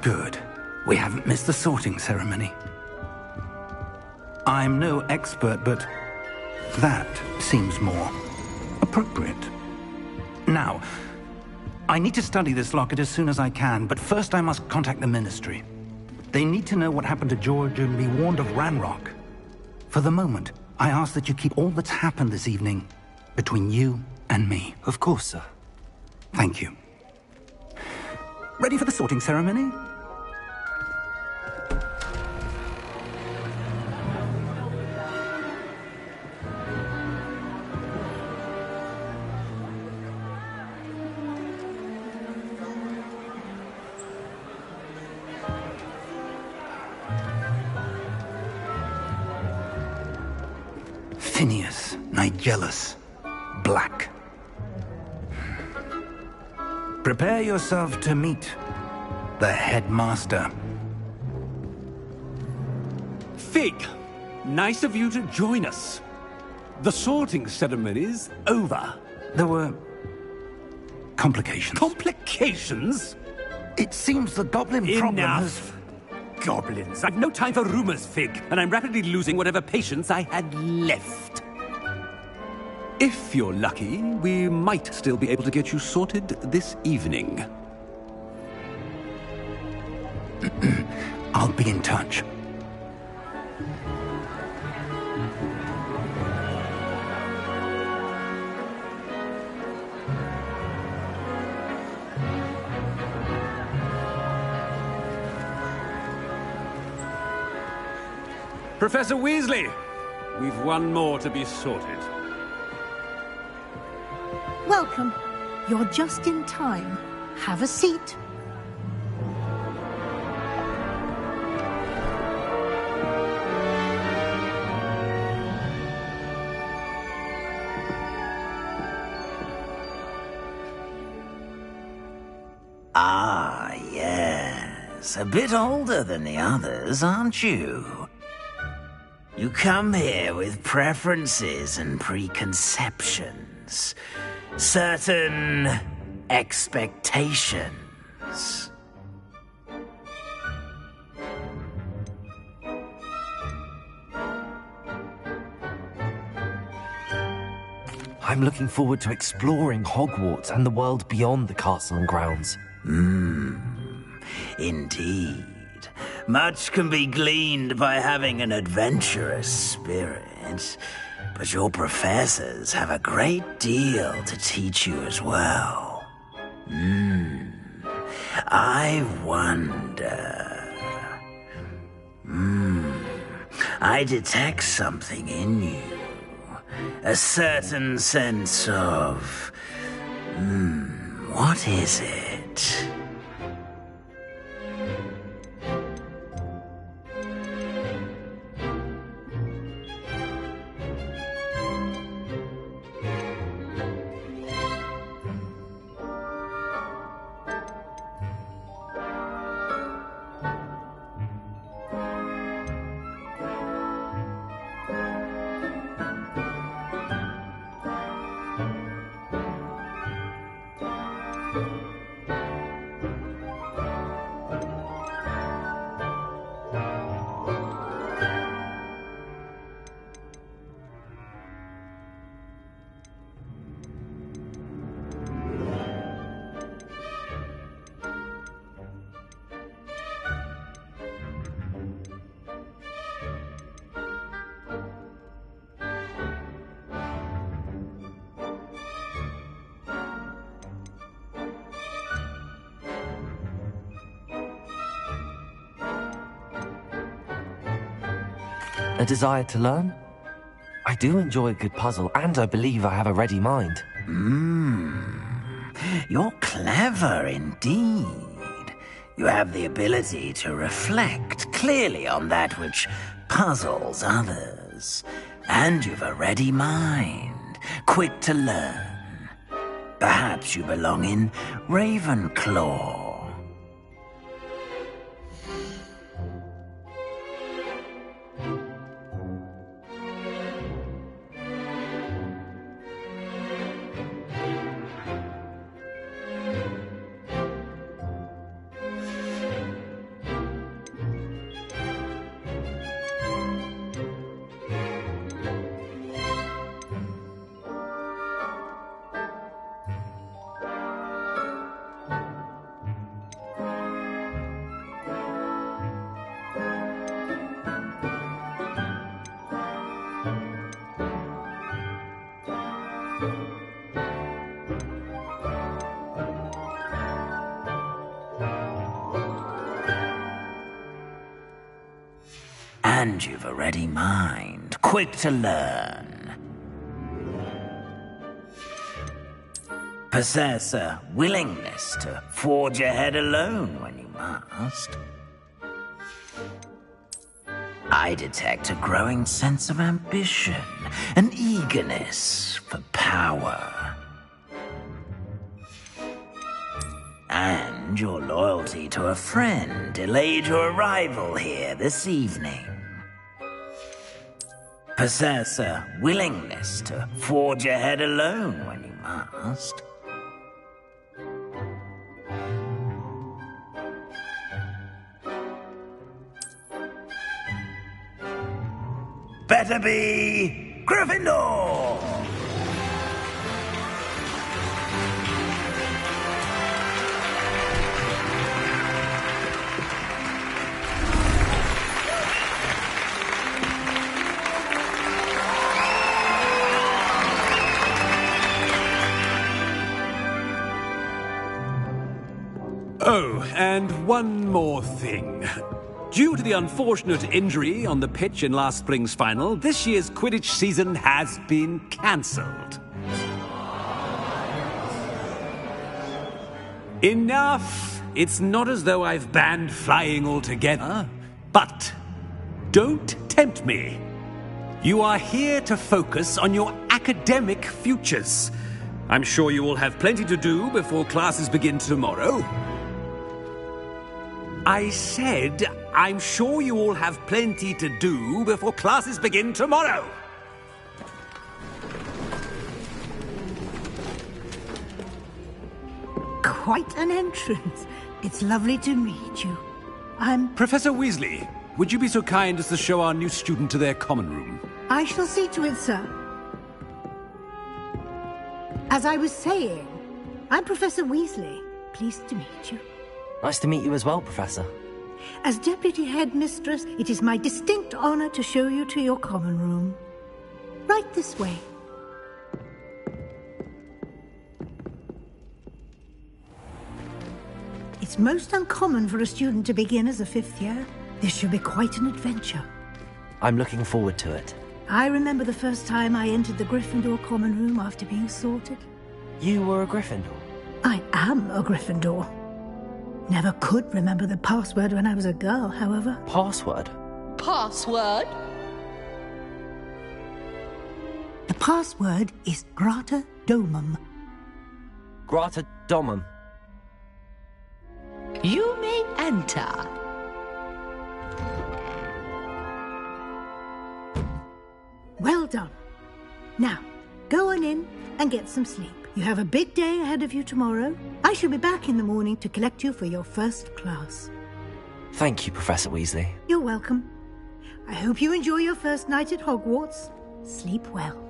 Good. We haven't missed the sorting ceremony. I'm no expert, but that seems more appropriate. Now, I need to study this locket as soon as I can, but first I must contact the Ministry. They need to know what happened to George and be warned of Ranrock. For the moment, I ask that you keep all that's happened this evening between you and me. Of course, sir. Thank you. Ready for the sorting ceremony? Phineas, Nigellus, Black. Prepare yourself to meet the headmaster. Fig, nice of you to join us. The sorting ceremony's over. There were complications. Complications? It seems the goblin problem has... Enough! Goblins. I've no time for rumors, Fig, and I'm rapidly losing whatever patience I had left. If you're lucky, we might still be able to get you sorted this evening. I'll be in touch. Professor Weasley, we've one more to be sorted. Welcome. You're just in time. Have a seat. Ah, yes. A bit older than the others, aren't you? You come here with preferences and preconceptions. Certain expectations. I'm looking forward to exploring Hogwarts and the world beyond the castle and grounds. Indeed. Much can be gleaned by having an adventurous spirit, but your professors have a great deal to teach you as well. I wonder... I detect something in you. A certain sense of... what is it? A desire to learn? I do enjoy a good puzzle, and I believe I have a ready mind. You're clever indeed. You have the ability to reflect clearly on that which puzzles others. And you've a ready mind, quick to learn. Perhaps you belong in Ravenclaw. And you've a ready mind, quick to learn. Possess a willingness to forge ahead alone when you must. I detect a growing sense of ambition, an eagerness for power. And your loyalty to a friend delayed your arrival here this evening. Possess a willingness to forge ahead alone when you must. Better be Gryffindor! Oh, and one more thing. Due to the unfortunate injury on the pitch in last spring's final, this year's Quidditch season has been cancelled. Enough! It's not as though I've banned flying altogether, but don't tempt me. You are here to focus on your academic futures. I'm sure you will have plenty to do before classes begin tomorrow. I said, I'm sure you all have plenty to do before classes begin tomorrow. Quite an entrance. It's lovely to meet you. I'm... Professor Weasley, would you be so kind as to show our new student to their common room? I shall see to it, sir. As I was saying, I'm Professor Weasley. Pleased to meet you. Nice to meet you as well, Professor. As Deputy Headmistress, it is my distinct honor to show you to your common room. Right this way. It's most uncommon for a student to begin as a fifth year. This should be quite an adventure. I'm looking forward to it. I remember the first time I entered the Gryffindor common room after being sorted. You were a Gryffindor? I am a Gryffindor. Never could remember the password when I was a girl, however. Password? Password? The password is Grata Domum. Grata Domum. You may enter. Well done. Now, go on in and get some sleep. You have a big day ahead of you tomorrow. I shall be back in the morning to collect you for your first class. Thank you, Professor Weasley. You're welcome. I hope you enjoy your first night at Hogwarts. Sleep well.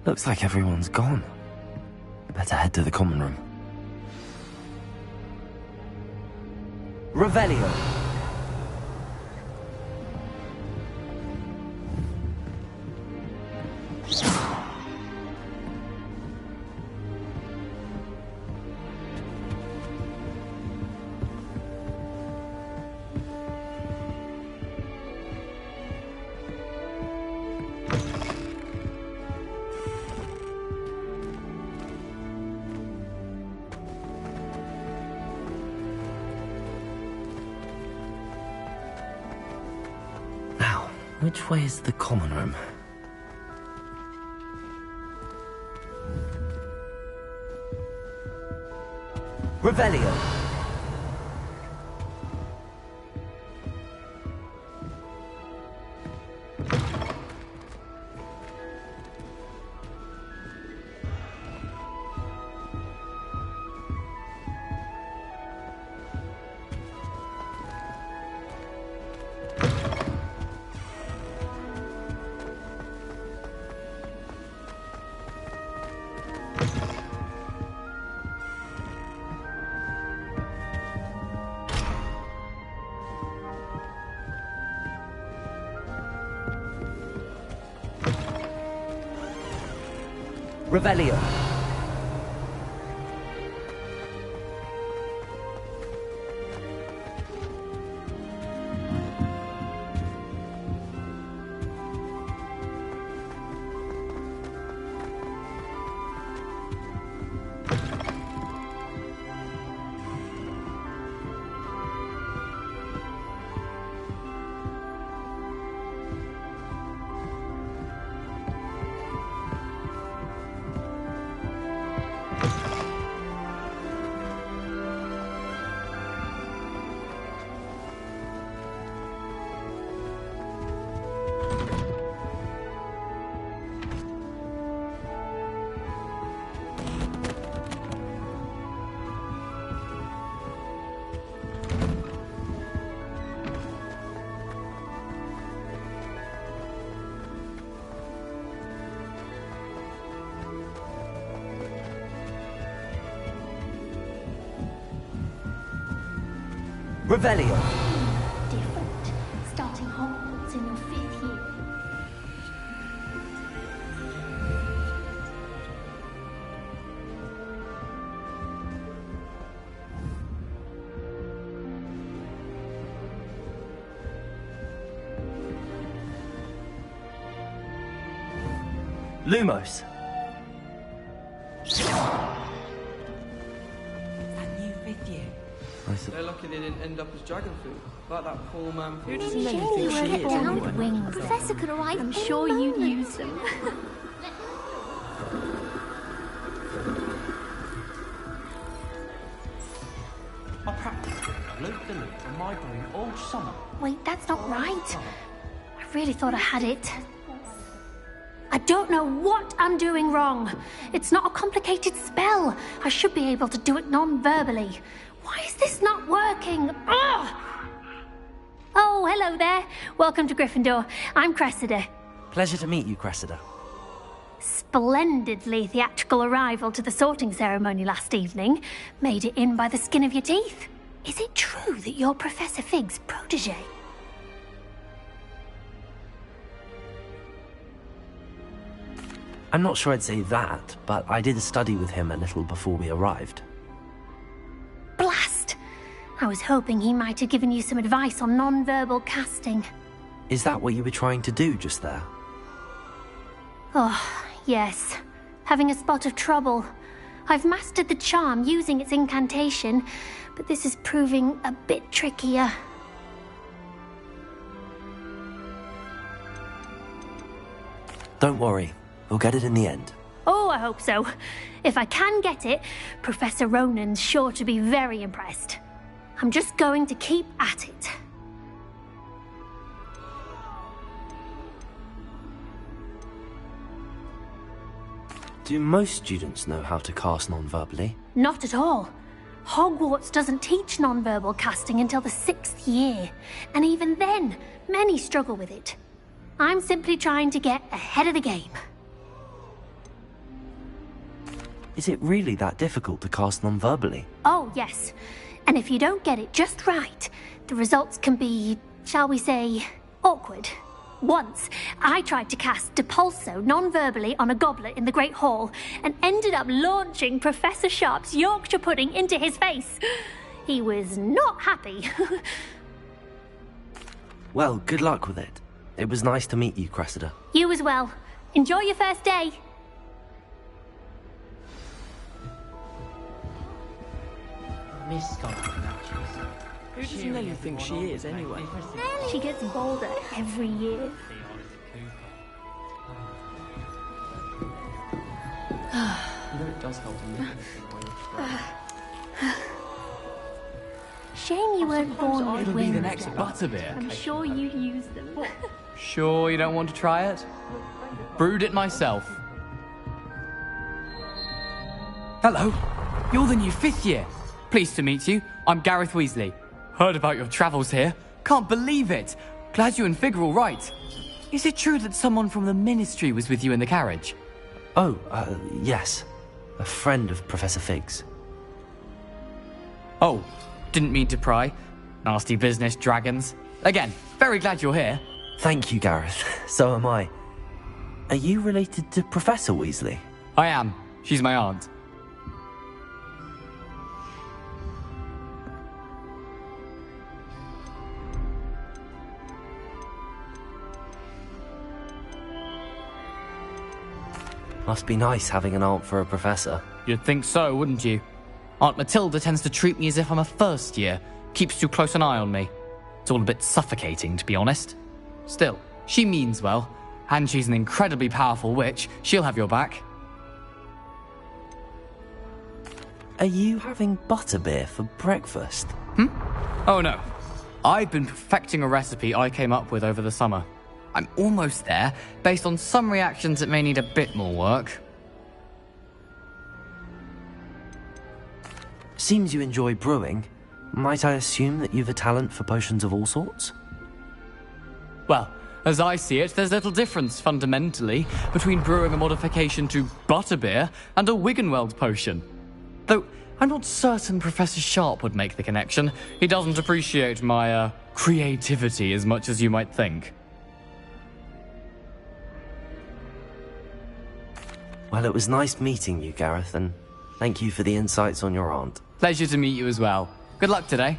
Looks like everyone's gone. Better head to the common room. Revelio. Which way is the common room? Revelio. Revelio. Revelio. Different. Starting Hogwarts in your 5th year. Lumos. That new 5th year. They're lucky they didn't end up as dragon food, like that poor man. Who doesn't know you think she is anyway? Wings. Professor could arrive. I'm sure you'd use them. I practiced it, loop the loop, and my brain all summer. Wait, that's not right. I really thought I had it. I don't know what I'm doing wrong. It's not a complicated spell. I should be able to do it non-verbally. Why is this not working? Ugh! Oh, hello there. Welcome to Gryffindor. I'm Cressida. Pleasure to meet you, Cressida. Splendidly theatrical arrival to the sorting ceremony last evening. Made it in by the skin of your teeth. Is it true that you're Professor Fig's protege? I'm not sure I'd say that, but I did study with him a little before we arrived. Blast! I was hoping he might have given you some advice on non-verbal casting. Is that what you were trying to do just there? Oh, yes. Having a spot of trouble. I've mastered the charm using its incantation, but this is proving a bit trickier. Don't worry, we'll get it in the end. Oh, I hope so. If I can get it, Professor Ronan's sure to be very impressed. I'm just going to keep at it. Do most students know how to cast non-verbally? Not at all. Hogwarts doesn't teach non-verbal casting until the 6th year, and even then, many struggle with it. I'm simply trying to get ahead of the game. Is it really that difficult to cast non-verbally? Oh, yes. And if you don't get it just right, the results can be, shall we say, awkward. Once, I tried to cast Depulso non-verbally on a goblet in the Great Hall and ended up launching Professor Sharp's Yorkshire pudding into his face. He was not happy. Well, good luck with it. It was nice to meet you, Cressida. You as well. Enjoy your first day. Miss Scotland, Who does Nelly think she is anyway? She gets bolder every year. It does help to Shame you weren't born with It'll be wings. the next butterbeer. I'm sure you'd use them. Sure you don't want to try it? Brewed it myself. Hello, you're the new 5th year. Pleased to meet you. I'm Gareth Weasley. Heard about your travels here. Can't believe it. Glad you and Fig are all right. Is it true that someone from the Ministry was with you in the carriage? Oh, yes. A friend of Professor Fig's. Oh, didn't mean to pry. Nasty business, dragons. Again, very glad you're here. Thank you, Gareth. So am I. Are you related to Professor Weasley? I am. She's my aunt. Must be nice having an aunt for a professor. You'd think so, wouldn't you? Aunt Matilda tends to treat me as if I'm a first year, keeps too close an eye on me. It's all a bit suffocating, to be honest. Still, she means well, and she's an incredibly powerful witch. She'll have your back. Are you having butterbeer for breakfast? Oh no. I've been perfecting a recipe I came up with over the summer. I'm almost there, based on some reactions that may need a bit more work. Seems you enjoy brewing. Might I assume that you've a talent for potions of all sorts? Well, as I see it, there's little difference, fundamentally, between brewing a modification to butterbeer and a Wiggenweld potion. Though, I'm not certain Professor Sharp would make the connection. He doesn't appreciate my, creativity as much as you might think. Well, it was nice meeting you, Gareth, and thank you for the insights on your aunt. Pleasure to meet you as well. Good luck today.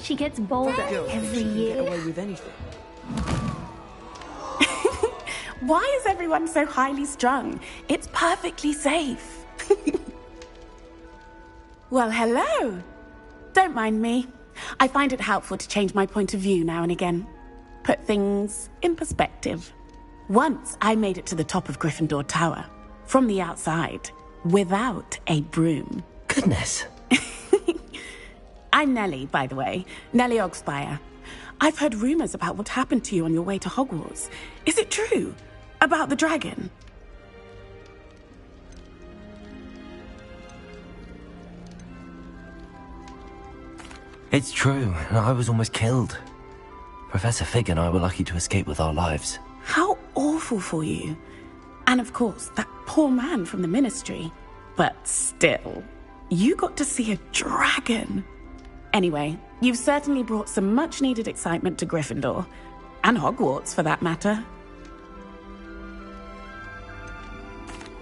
She gets bolder every year. Get away with anything. Why is everyone so highly strung? It's perfectly safe. Well, hello. Don't mind me. I find it helpful to change my point of view now and again. Put things in perspective. Once I made it to the top of Gryffindor Tower, from the outside, without a broom. Goodness. I'm Nellie, by the way. Nellie Ogspire. I've heard rumors about what happened to you on your way to Hogwarts. Is it true? About the dragon? It's true, and I was almost killed. Professor Fig and I were lucky to escape with our lives. How awful for you. And of course, that poor man from the Ministry. But still, you got to see a dragon. Anyway, you've certainly brought some much-needed excitement to Gryffindor. And Hogwarts, for that matter.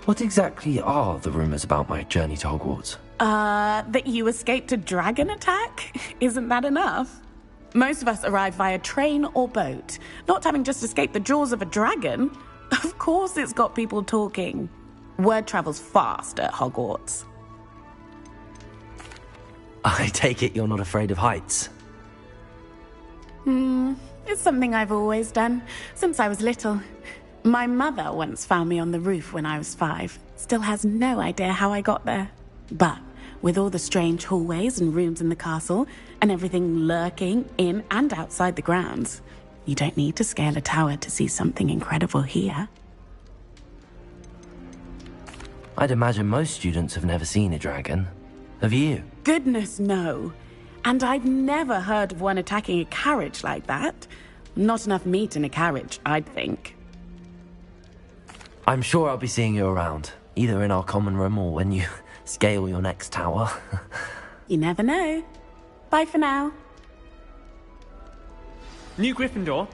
What exactly are the rumors about my journey to Hogwarts? That you escaped a dragon attack? Isn't that enough? Most of us arrive via train or boat, not having just escaped the jaws of a dragon. Of course it's got people talking. Word travels fast at Hogwarts. I take it you're not afraid of heights? It's something I've always done, since I was little. My mother once found me on the roof when I was 5. Still has no idea how I got there. But with all the strange hallways and rooms in the castle, and everything lurking in and outside the grounds, you don't need to scale a tower to see something incredible here. I'd imagine most students have never seen a dragon. Have you? Goodness, no. And I've never heard of one attacking a carriage like that. Not enough meat in a carriage, I'd think. I'm sure I'll be seeing you around, either in our common room or when you scale your next tower. You never know. Bye for now. New Gryffindor.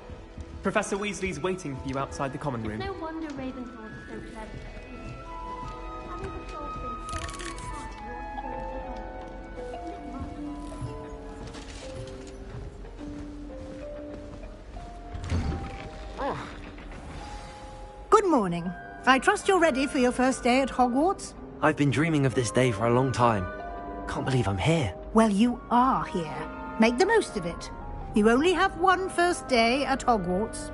Professor Weasley's waiting for you outside the common room. No wonder Ravenclaw is so clever. Having the soul thing Good morning. I trust you're ready for your first day at Hogwarts? I've been dreaming of this day for a long time. Can't believe I'm here. Well, you are here. Make the most of it. You only have one first day at Hogwarts.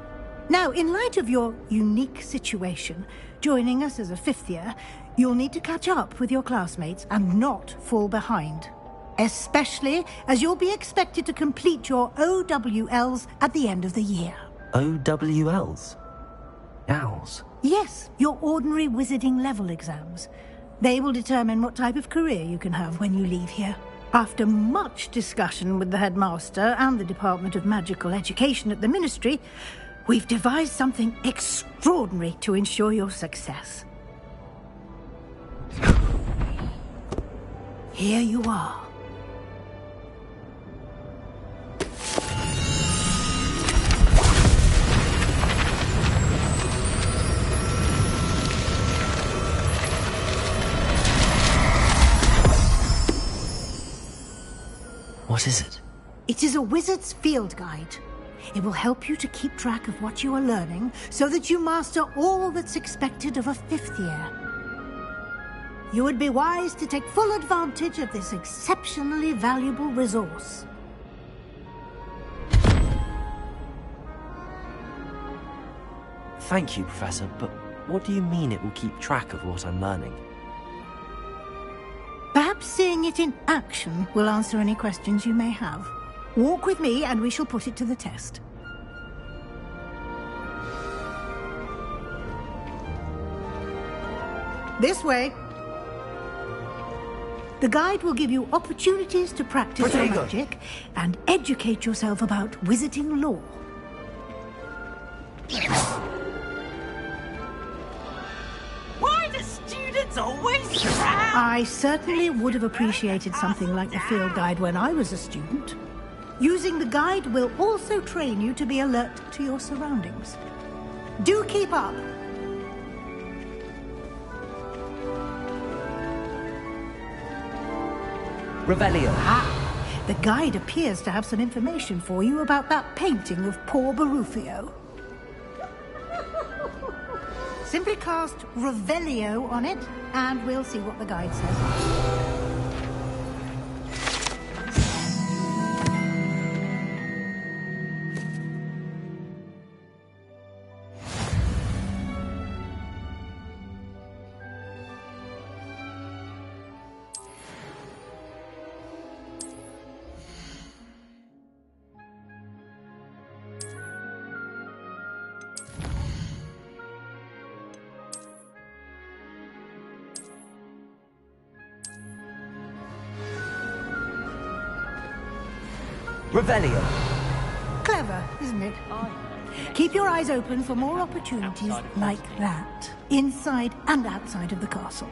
Now, in light of your unique situation, joining us as a 5th year, you'll need to catch up with your classmates and not fall behind. Especially as you'll be expected to complete your OWLs at the end of the year. OWLs? Owls? Yes, your ordinary wizarding level exams. They will determine what type of career you can have when you leave here. After much discussion with the headmaster and the Department of Magical Education at the Ministry, we've devised something extraordinary to ensure your success. Here you are. What is it? It is a wizard's field guide. It will help you to keep track of what you are learning so that you master all that's expected of a 5th year. You would be wise to take full advantage of this exceptionally valuable resource. Thank you, Professor, but what do you mean it will keep track of what I'm learning? Perhaps seeing it in action will answer any questions you may have. Walk with me and we shall put it to the test. This way. The guide will give you opportunities to practice your magic and educate yourself about wizarding lore. Why do students always drown? I certainly would have appreciated something like the field guide when I was a student. Using the guide will also train you to be alert to your surroundings. Do keep up! Revelio. The guide appears to have some information for you about that painting of poor Barufio. Simply cast Revelio on it, and we'll see what the guide says. Revelio. Clever, isn't it? Keep your eyes open for more opportunities like that, inside and outside of the castle.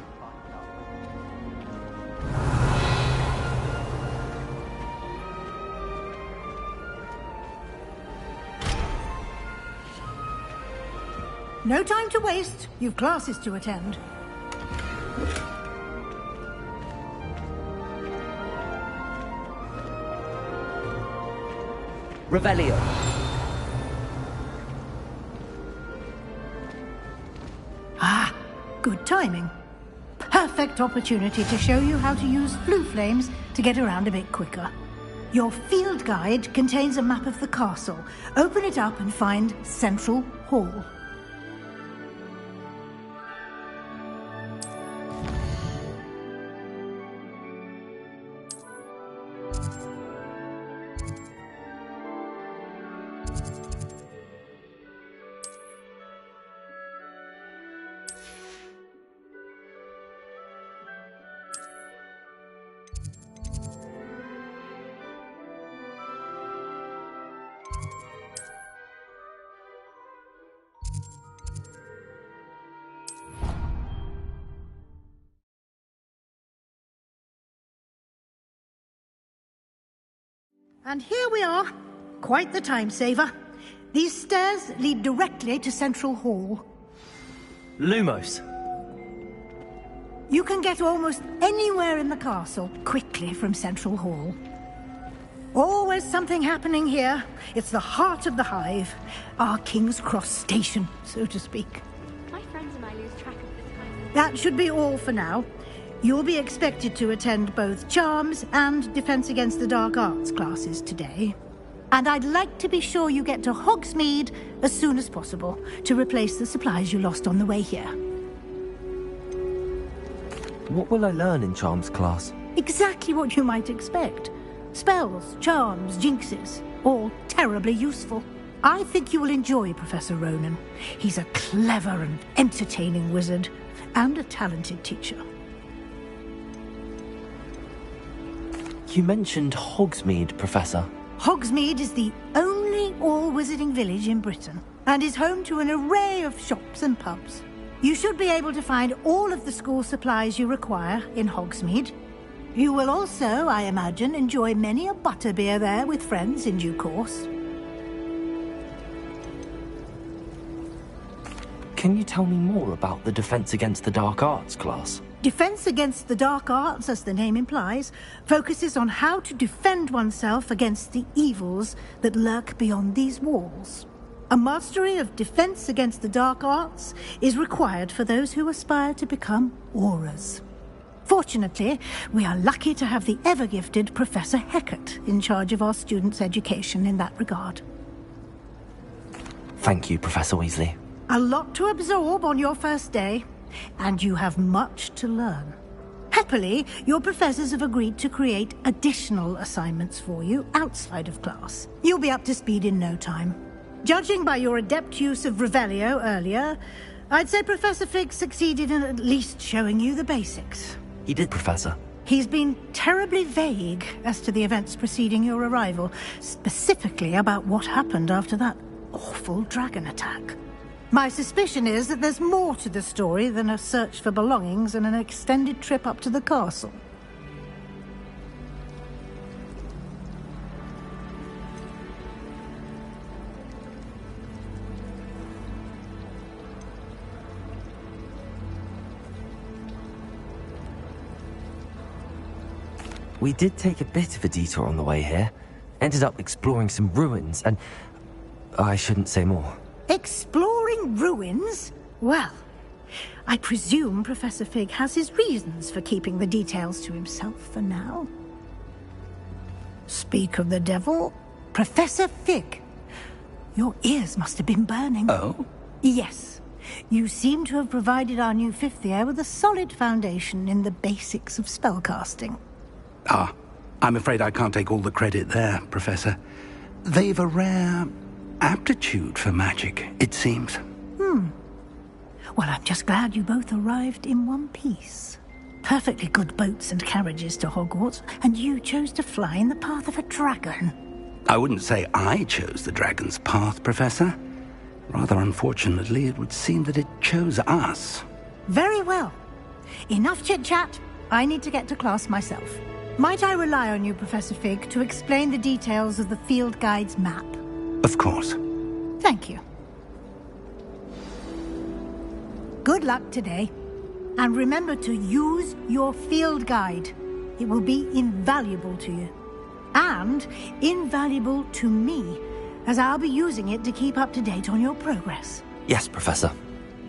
No time to waste. You've classes to attend. Revelio. Good timing. Perfect opportunity to show you how to use flue flames to get around a bit quicker. Your field guide contains a map of the castle. Open it up and find Central Hall. And here we are. Quite the time saver. These stairs lead directly to Central Hall. Lumos. You can get almost anywhere in the castle quickly from Central Hall. Always something happening here. It's the heart of the hive. Our King's Cross station, so to speak. My friends and I lose track of the time. That should be all for now. You'll be expected to attend both Charms and Defense Against the Dark Arts classes today. And I'd like to be sure you get to Hogsmeade as soon as possible to replace the supplies you lost on the way here. What will I learn in Charms class? Exactly what you might expect. Spells, charms, jinxes, all terribly useful. I think you will enjoy Professor Ronan. He's a clever and entertaining wizard, and a talented teacher. You mentioned Hogsmeade, Professor. Hogsmeade is the only all-wizarding village in Britain, and is home to an array of shops and pubs. You should be able to find all of the school supplies you require in Hogsmeade. You will also, I imagine, enjoy many a butterbeer there with friends in due course. Can you tell me more about the Defense Against the Dark Arts class? Defense Against the Dark Arts, as the name implies, focuses on how to defend oneself against the evils that lurk beyond these walls. A mastery of Defense Against the Dark Arts is required for those who aspire to become Aurors. Fortunately, we are lucky to have the ever-gifted Professor Hecat in charge of our students' education in that regard. Thank you, Professor Weasley. A lot to absorb on your first day, and you have much to learn. Happily, your professors have agreed to create additional assignments for you outside of class. You'll be up to speed in no time. Judging by your adept use of Revelio earlier, I'd say Professor Fig succeeded in at least showing you the basics. He did, Professor. He's been terribly vague as to the events preceding your arrival, specifically about what happened after that awful dragon attack. My suspicion is that there's more to the story than a search for belongings and an extended trip up to the castle. We did take a bit of a detour on the way here. Ended up exploring some ruins and... I shouldn't say more. Exploring ruins? Well, I presume Professor Fig has his reasons for keeping the details to himself for now. Speak of the devil, Professor Fig. Your ears must have been burning. Oh? Yes. You seem to have provided our new fifth year with a solid foundation in the basics of spellcasting. Ah, I'm afraid I can't take all the credit there, Professor. They've a rare aptitude for magic, it seems. Well, I'm just glad you both arrived in one piece. Perfectly good boats and carriages to Hogwarts, and you chose to fly in the path of a dragon. I wouldn't say I chose the dragon's path, Professor. Rather unfortunately, it would seem that it chose us. Very well. Enough chit-chat. I need to get to class myself. Might I rely on you, Professor Fig, to explain the details of the field guide's map? Of course. Thank you. Good luck today. And remember to use your field guide. It will be invaluable to you. And invaluable to me, as I'll be using it to keep up to date on your progress. Yes, Professor.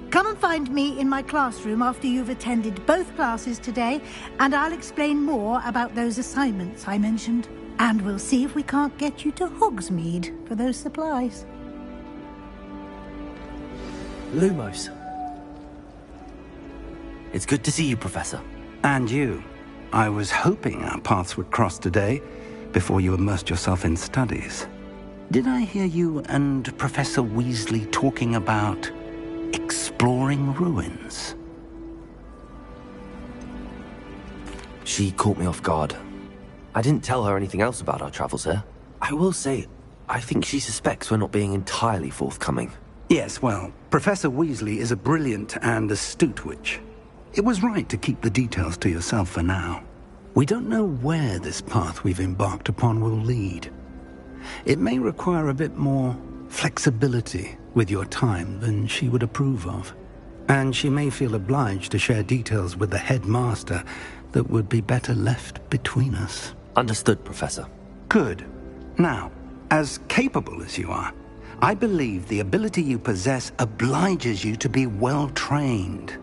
Come and find me in my classroom after you've attended both classes today, and I'll explain more about those assignments I mentioned. And we'll see if we can't get you to Hogsmeade for those supplies. Lumos. It's good to see you, Professor. And you. I was hoping our paths would cross today, before you immersed yourself in studies. Did I hear you and Professor Weasley talking about exploring ruins? She caught me off guard. I didn't tell her anything else about our travels here. I will say, I think she suspects we're not being entirely forthcoming. Yes, well, Professor Weasley is a brilliant and astute witch. It was right to keep the details to yourself for now. We don't know where this path we've embarked upon will lead. It may require a bit more flexibility with your time than she would approve of. And she may feel obliged to share details with the headmaster that would be better left between us. Understood, Professor. Good. Now, as capable as you are, I believe the ability you possess obliges you to be well-trained.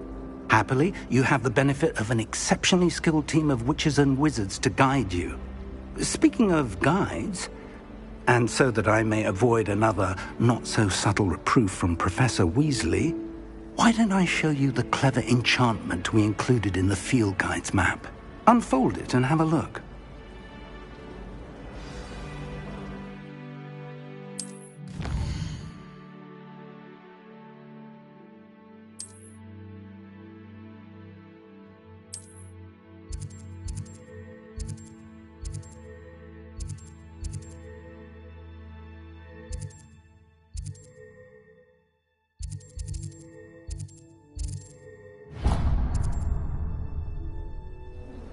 Happily, you have the benefit of an exceptionally skilled team of witches and wizards to guide you. Speaking of guides, and so that I may avoid another not-so-subtle reproof from Professor Weasley, why don't I show you the clever enchantment we included in the field guide's map? Unfold it and have a look.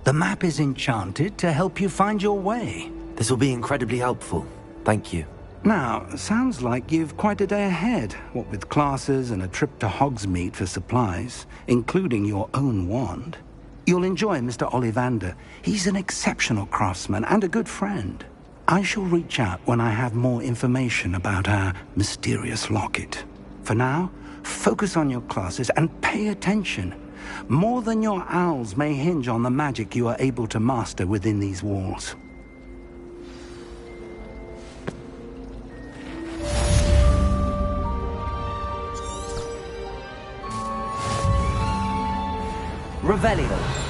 The map is enchanted to help you find your way. This will be incredibly helpful. Thank you. Now, sounds like you've quite a day ahead, what with classes and a trip to Hogsmeade for supplies, including your own wand. You'll enjoy Mr. Ollivander. He's an exceptional craftsman and a good friend. I shall reach out when I have more information about our mysterious locket. For now, focus on your classes and pay attention. More than your owls may hinge on the magic you are able to master within these walls. Revelio.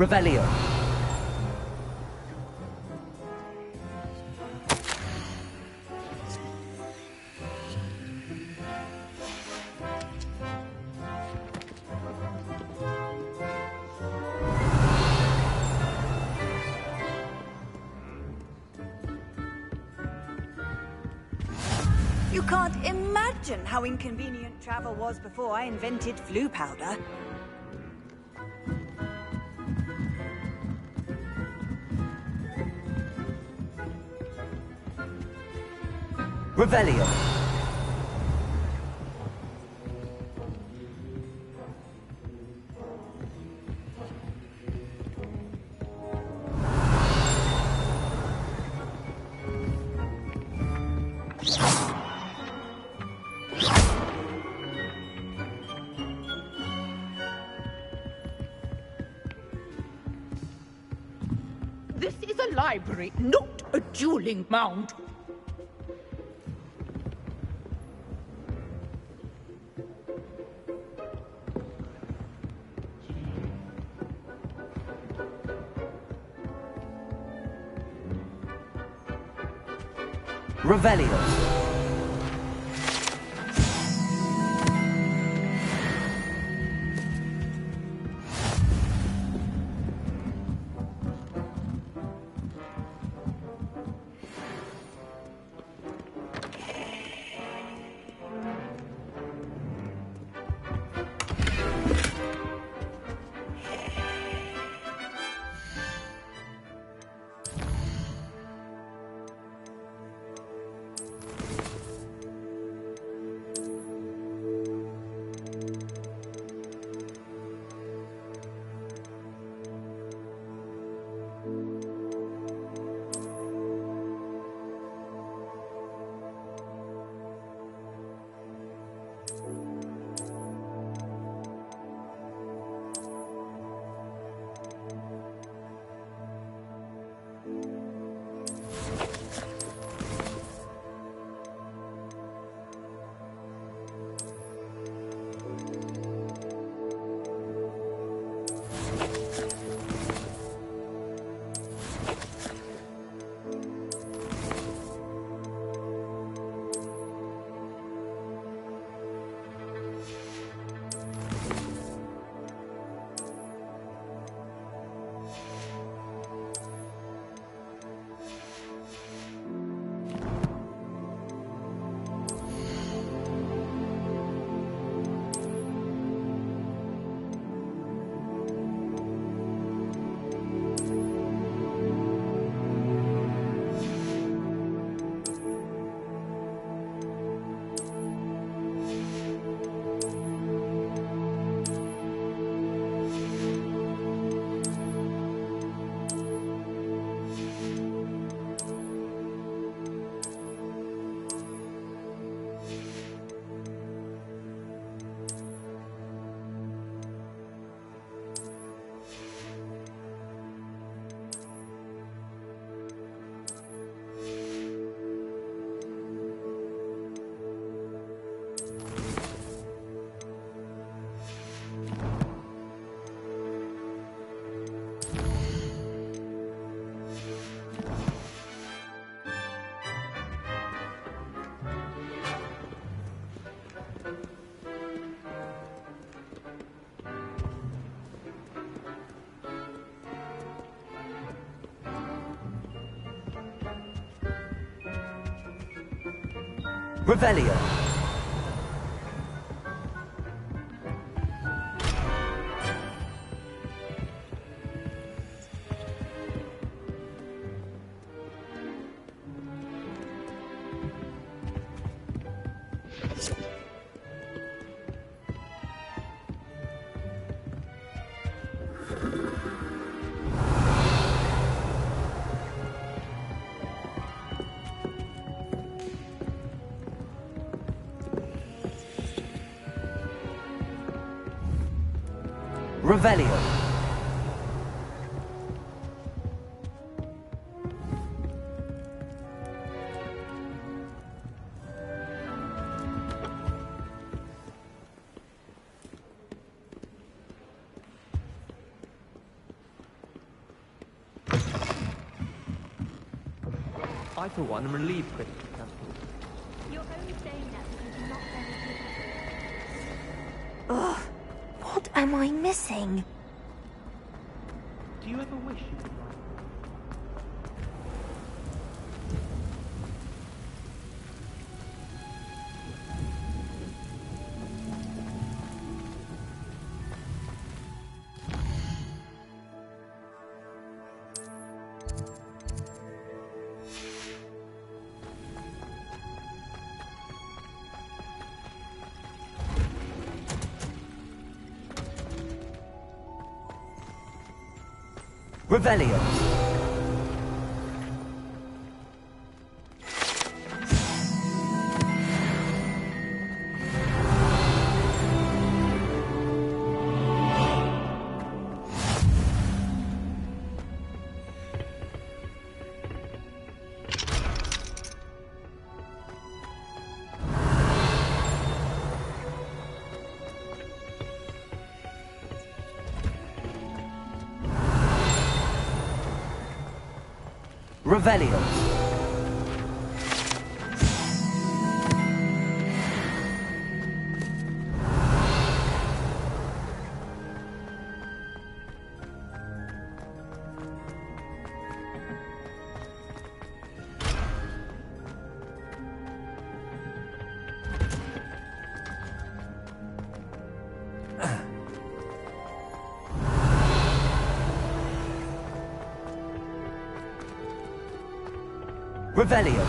Revelio. You can't imagine how inconvenient travel was before I invented flu powder. Revelio. This is a library, not a dueling mound. Revelio. Revelio. Revelio. I, for one, am relieved Critic. You're only saying that because you're not very good. Ugh. What am I missing? Do you ever wish you could write? Revelio. Revelio. Revelio.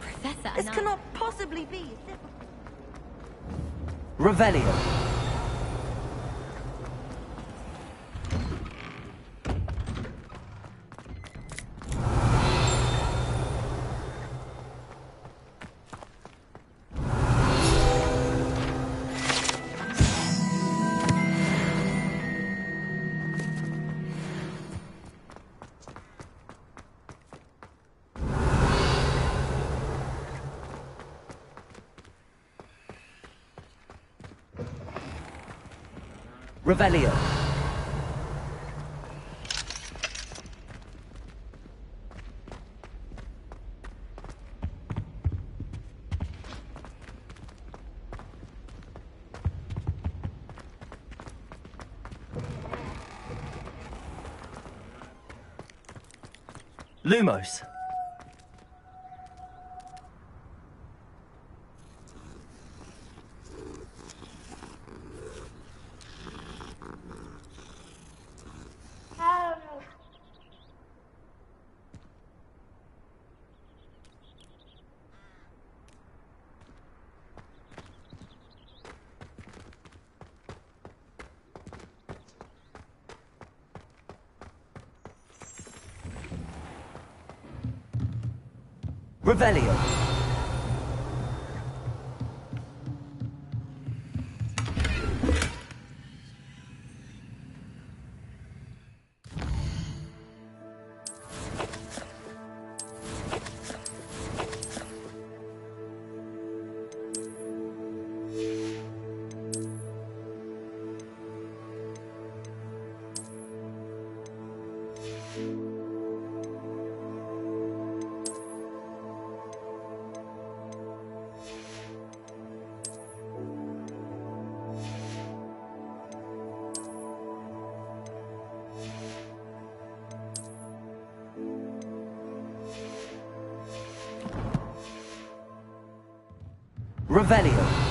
Professor, This cannot possibly be. Revelio. Revelio. Lumos. Revelio. Revelio.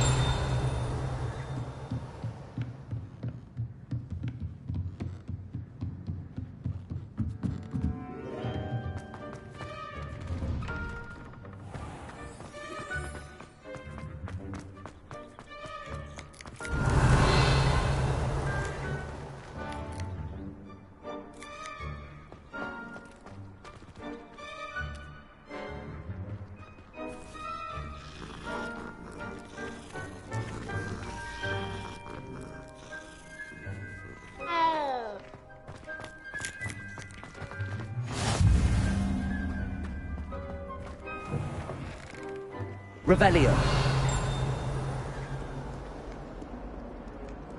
Revelio.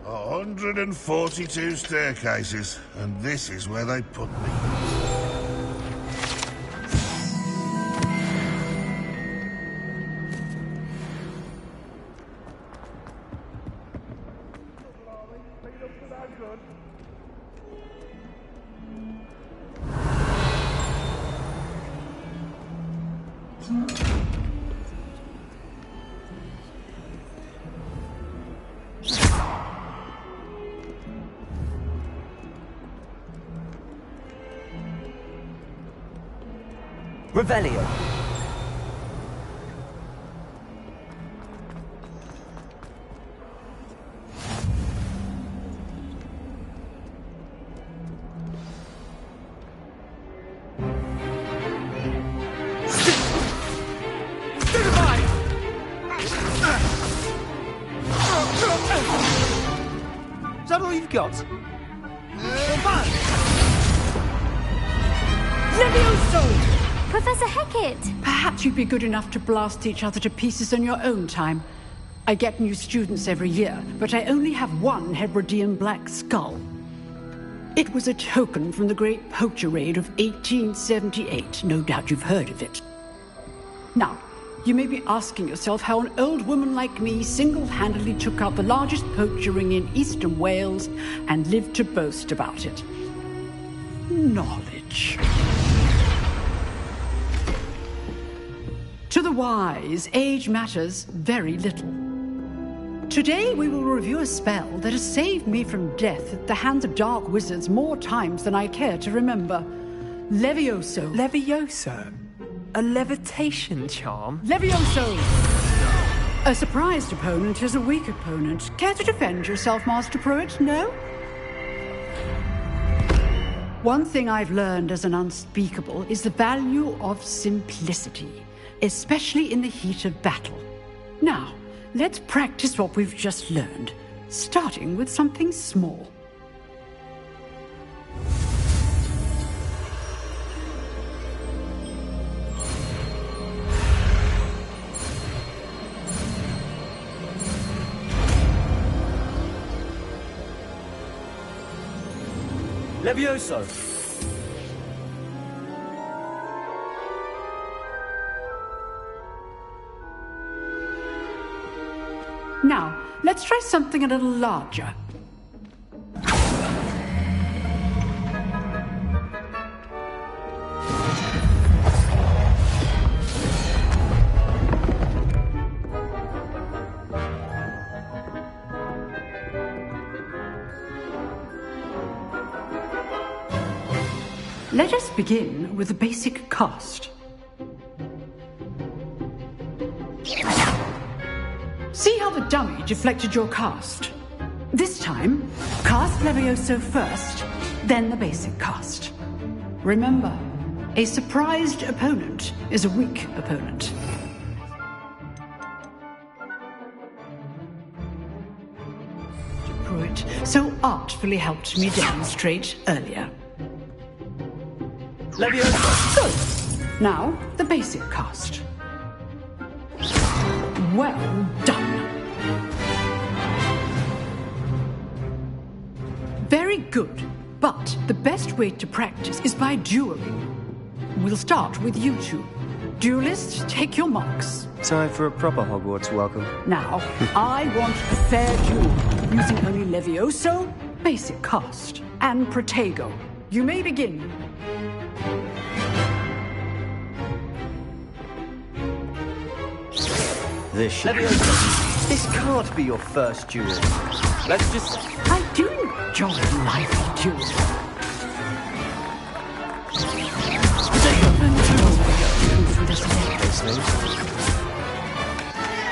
142 staircases, and this is where they put me. Revelio. Is that all you've got? Levioso! Professor Hecat! Perhaps you'd be good enough to blast each other to pieces on your own time. I get new students every year, but I only have one Hebridean black skull. It was a token from the Great Poacher Raid of 1878. No doubt you've heard of it. Now, you may be asking yourself how an old woman like me single-handedly took out the largest poacher ring in eastern Wales and lived to boast about it. Knowledge. To the wise, age matters very little. Today we will review a spell that has saved me from death at the hands of dark wizards more times than I care to remember. Levioso. Levioso? A levitation charm? Levioso! A surprised opponent is a weak opponent. Care to defend yourself, Master Pruitt? No? One thing I've learned as an unspeakable is the value of simplicity, especially in the heat of battle. Now, let's practice what we've just learned, starting with something small. Levioso! Now, let's try something a little larger. Let us begin with the basic cast. See how the dummy deflected your cast? This time, cast Levioso first, then the basic cast. Remember, A surprised opponent is a weak opponent. Pruitt so artfully helped me demonstrate earlier. Leviosa! Good. Now, the basic cast. Well done. Very good, but the best way to practice is by dueling. We'll start with you two. Duelists, take your marks. Time for a proper Hogwarts welcome. Now, I want a fair duel, using only Levioso, basic cast, and Protego. You may begin. This can't be your first duel. Let's just... I do enjoy lively duels.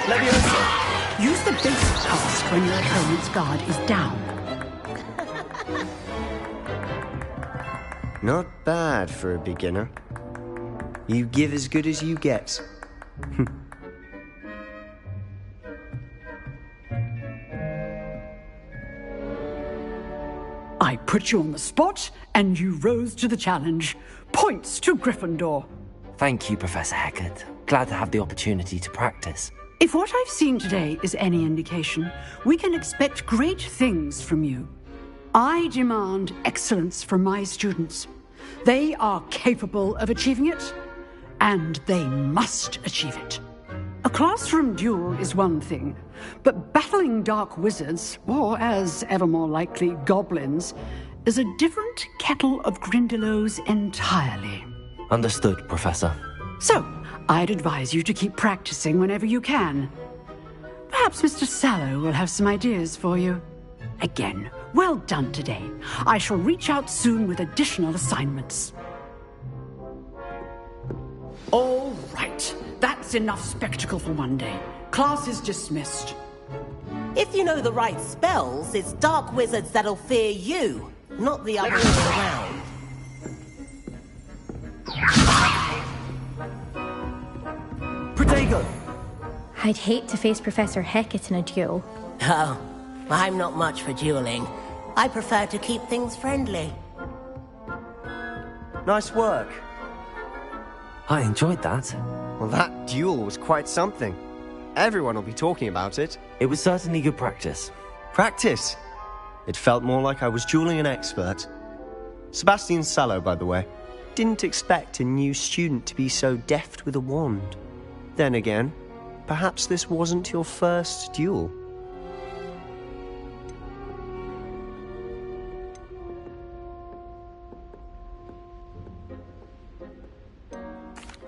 Leviosa, use the basic cast when your opponent's guard is down. Not bad for a beginner. You give as good as you get. I put you on the spot, and you rose to the challenge. Points to Gryffindor. Thank you, Professor Hecat. Glad to have the opportunity to practice. If what I've seen today is any indication, we can expect great things from you. I demand excellence from my students. They are capable of achieving it, and they must achieve it. A classroom duel is one thing, but battling dark wizards, or as ever more likely, goblins, is a different kettle of Grindylows entirely. Understood, Professor. So, I'd advise you to keep practicing whenever you can. Perhaps Mr. Sallow will have some ideas for you. Again, well done today. I shall reach out soon with additional assignments. All right. That's enough spectacle for one day. Class is dismissed. If you know the right spells, it's dark wizards that'll fear you, not the other way around. Protego! I'd hate to face Professor Hecat in a duel. Oh, I'm not much for dueling. I prefer to keep things friendly. Nice work. I enjoyed that. Well, that duel was quite something. Everyone will be talking about it. It was certainly good practice. Practice? It felt more like I was dueling an expert. Sebastian Sallow, by the way. Didn't expect a new student to be so deft with a wand. Then again, perhaps this wasn't your first duel.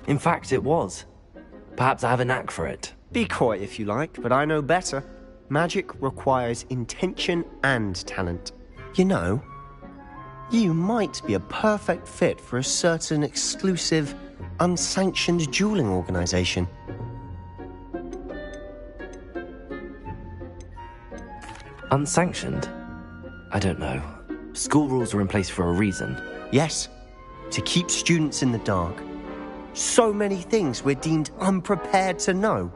In fact, it was. Perhaps I have a knack for it. Be coy if you like, but I know better. Magic requires intention and talent. You know, you might be a perfect fit for a certain exclusive, unsanctioned dueling organization. Unsanctioned? I don't know. School rules are in place for a reason. Yes, to keep students in the dark. So many things we're deemed unprepared to know.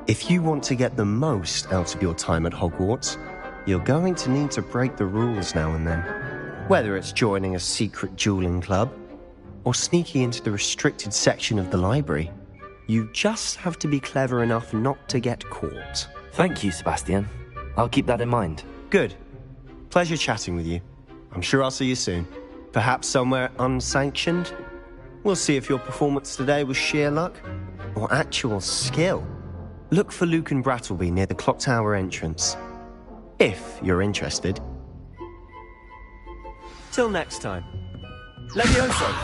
If you want to get the most out of your time at Hogwarts, you're going to need to break the rules now and then. Whether it's joining a secret dueling club, or sneaking into the restricted section of the library, you just have to be clever enough not to get caught. Thank you, Sebastian. I'll keep that in mind. Good. Pleasure chatting with you. I'm sure I'll see you soon. Perhaps somewhere unsanctioned? We'll see if your performance today was sheer luck or actual skill. Look for Luke and Brattleby near the clock tower entrance. If you're interested. Till next time. Levioso!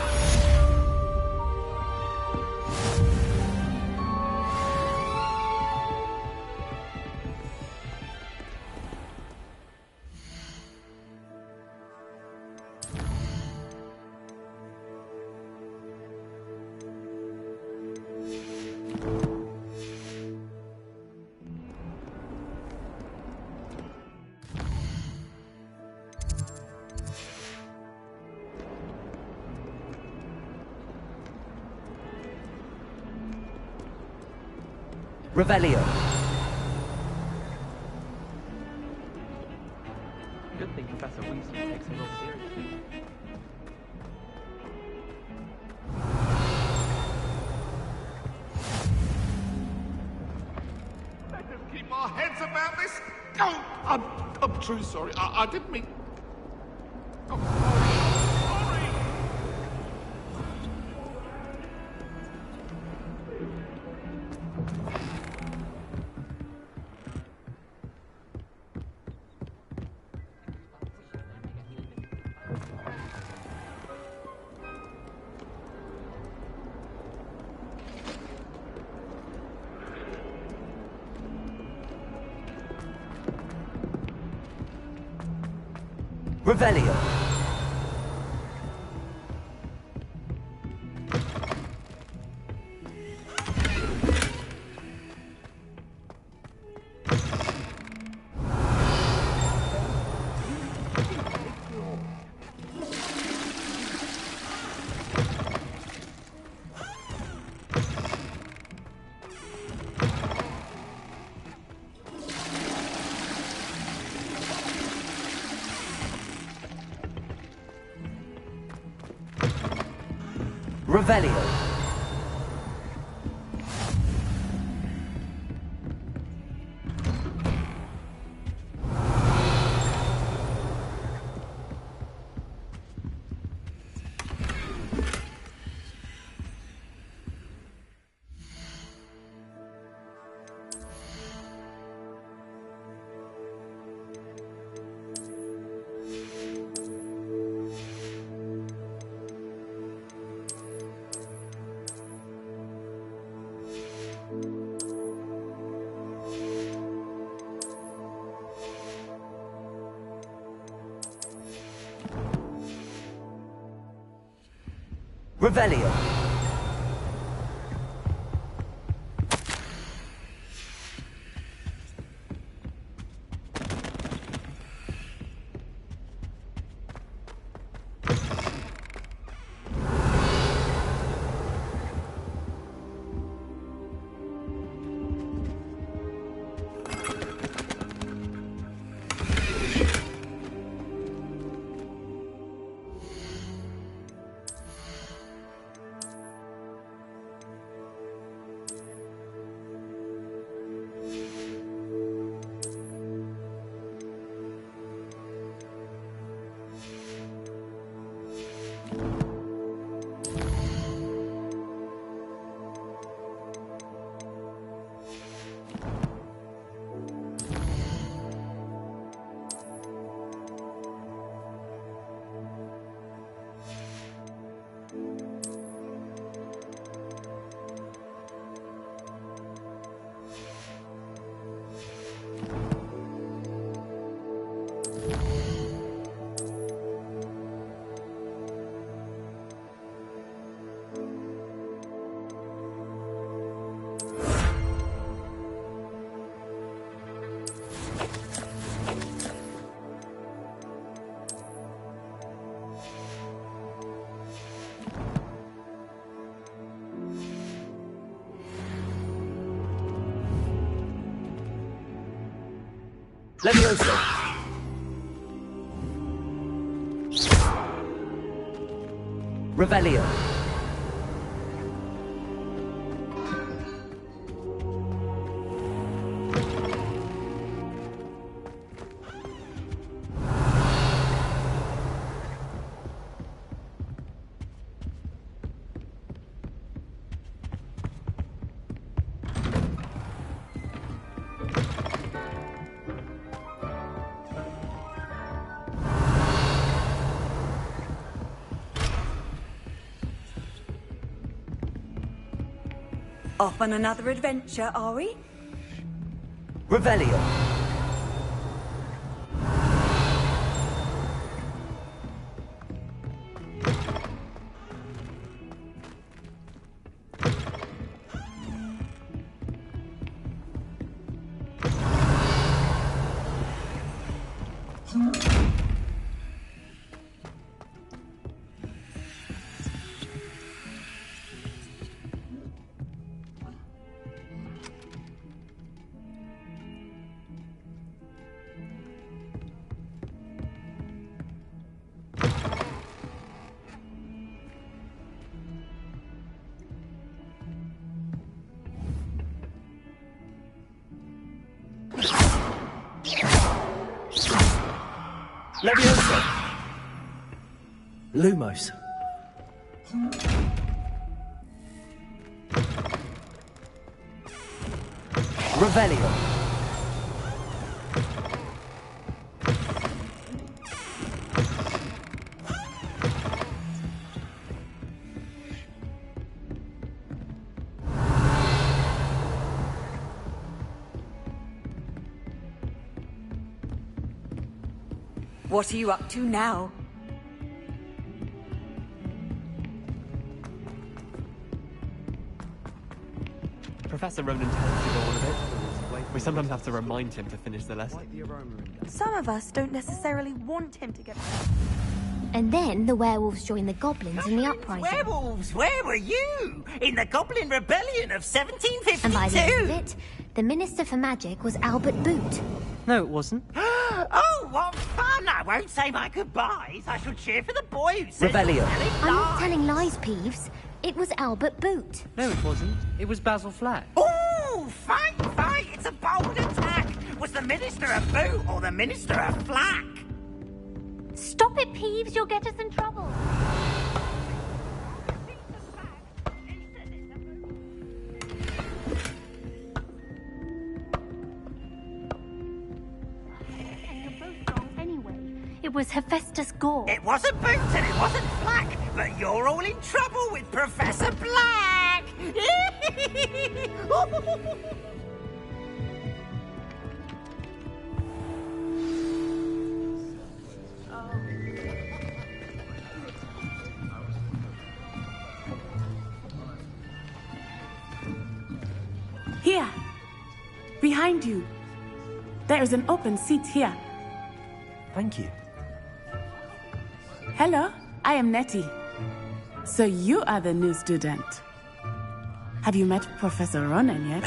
Revelio. Good thing Professor Weasley takes him real seriously. Let us keep our heads about this. Oh, I'm truly sorry. I didn't mean. I'm sorry. Revelio. Revelio. Revelio. Levioso. Revelio. Off on another adventure, are we? Revelio. Leviosa! Lumos. Revelio. What are you up to now? Professor Ronan tends to go on a bit. We sometimes have to remind him to finish the lesson. Some of us don't necessarily want him to get... And then the werewolves joined the goblins in the uprising. Werewolves, where were you? In the Goblin Rebellion of 1752? And by the end of it, the Minister for Magic was Albert Boot. No, it wasn't. Oh, what fun! I won't say my goodbyes. I shall cheer for the boy who says... Rebellion. I'm not telling lies, Peeves. It was Albert Boot. No, it wasn't. It was Basil Flack. Oh, fight! It's a bold attack! Was the Minister a Boot or the Minister a Flack? Stop it, Peeves. You'll get us in trouble. It was Hephaestus Gore. It wasn't Boot and it wasn't Flack, but you're all in trouble with Professor Black! Here. Behind you. There is an open seat here. Thank you. Hello, I am Nettie. So you are the new student. Have you met Professor Ronan yet?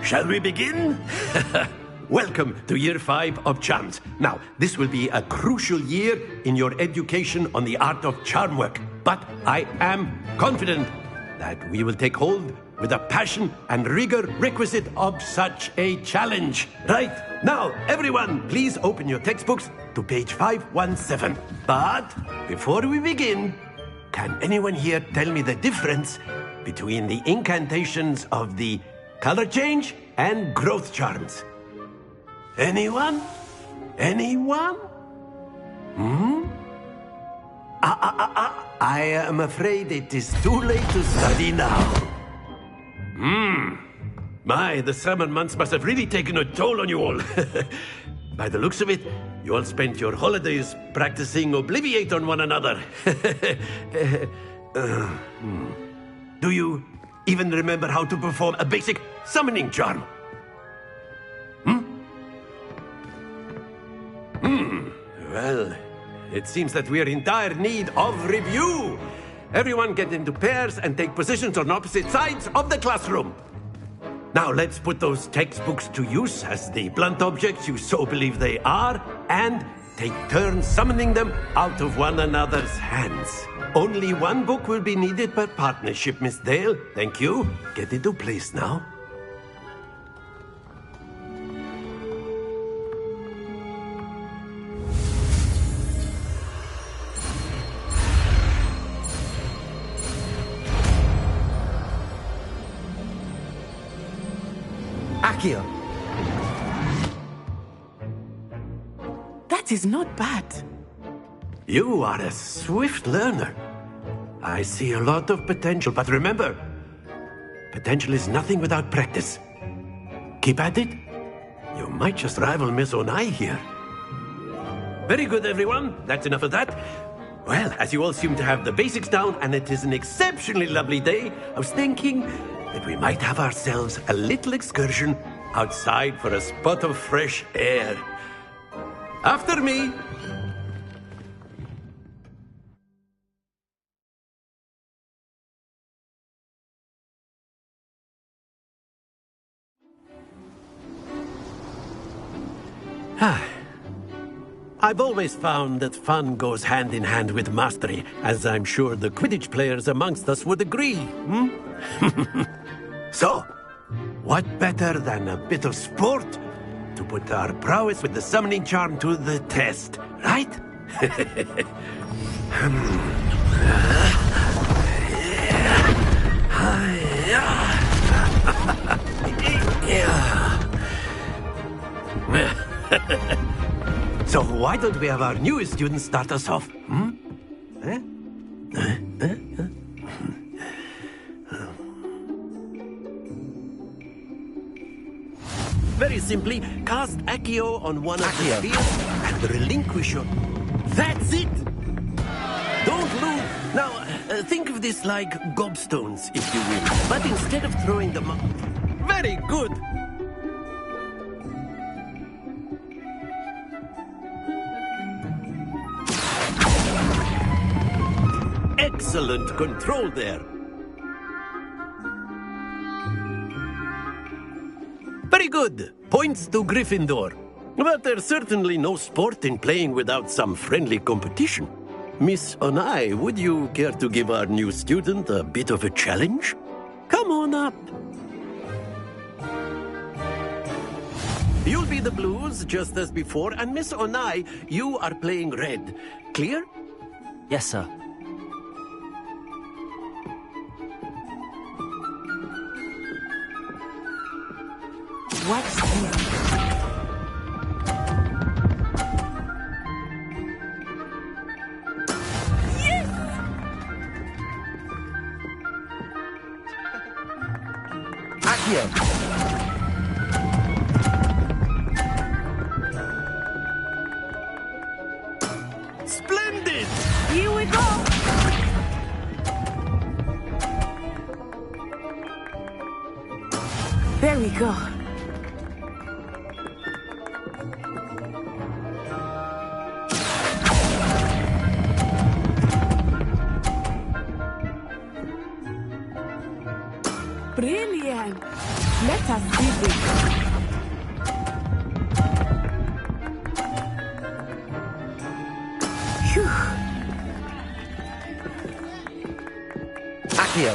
Shall we begin? Welcome to Year 5 of Charms. Now, this will be a crucial year in your education on the art of charm work. But I am confident that we will take hold with the passion and rigor requisite of such a challenge. Right, now, everyone, please open your textbooks to page 517. But before we begin, can anyone here tell me the difference between the incantations of the color change and growth charms? Anyone? Anyone? I am afraid it is too late to study now. My, the summer months must have really taken a toll on you all. By the looks of it, you all spent your holidays practicing Obliviate on one another. Do you even remember how to perform a basic summoning charm? Well, it seems that we are in dire need of review. Everyone get into pairs and take positions on opposite sides of the classroom. Now let's put those textbooks to use as the blunt objects you so believe they are, and take turns summoning them out of one another's hands. Only one book will be needed per partnership, Miss Dale. Thank you. Get into place now. Accio. That is not bad. You are a swift learner. I see a lot of potential, but remember, potential is nothing without practice. Keep at it. You might just rival Miss Onai here. Very good, everyone. That's enough of that. Well, as you all seem to have the basics down, and it is an exceptionally lovely day, I was thinking that we might have ourselves a little excursion outside for a spot of fresh air. After me. I've always found that fun goes hand in hand with mastery, as I'm sure the Quidditch players amongst us would agree. So, what better than a bit of sport to put our prowess with the summoning charm to the test, right? So why don't we have our newest student start us off? Very simply, cast Accio on one of the spheres and relinquish your... That's it! Don't move! Now, think of this like gobstones, if you will. But instead of throwing them... Very good! Excellent control there. Very good. Points to Gryffindor. But there's certainly no sport in playing without some friendly competition. Miss Onai, would you care to give our new student a bit of a challenge? Come on up. You'll be the blues, just as before, and Miss Onai, you are playing red. Clear? Yes, sir. Watch this. Yes! Accio! Splendid! Here we go! There we go. Brilliant! Let us do this. Phew. Accio!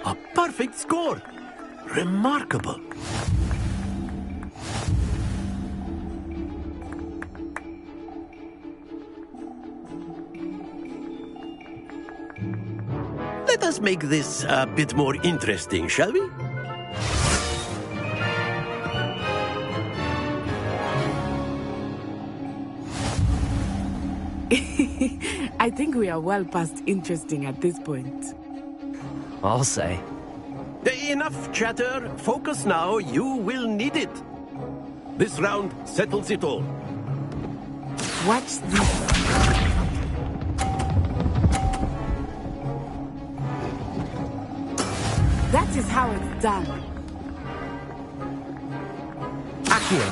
A perfect score! Remarkable! Let us make this a bit more interesting, shall we? I think we are well past interesting at this point. I'll say. Enough chatter. Focus now. You will need it. This round settles it all. Watch this. That is how it's done. Accio!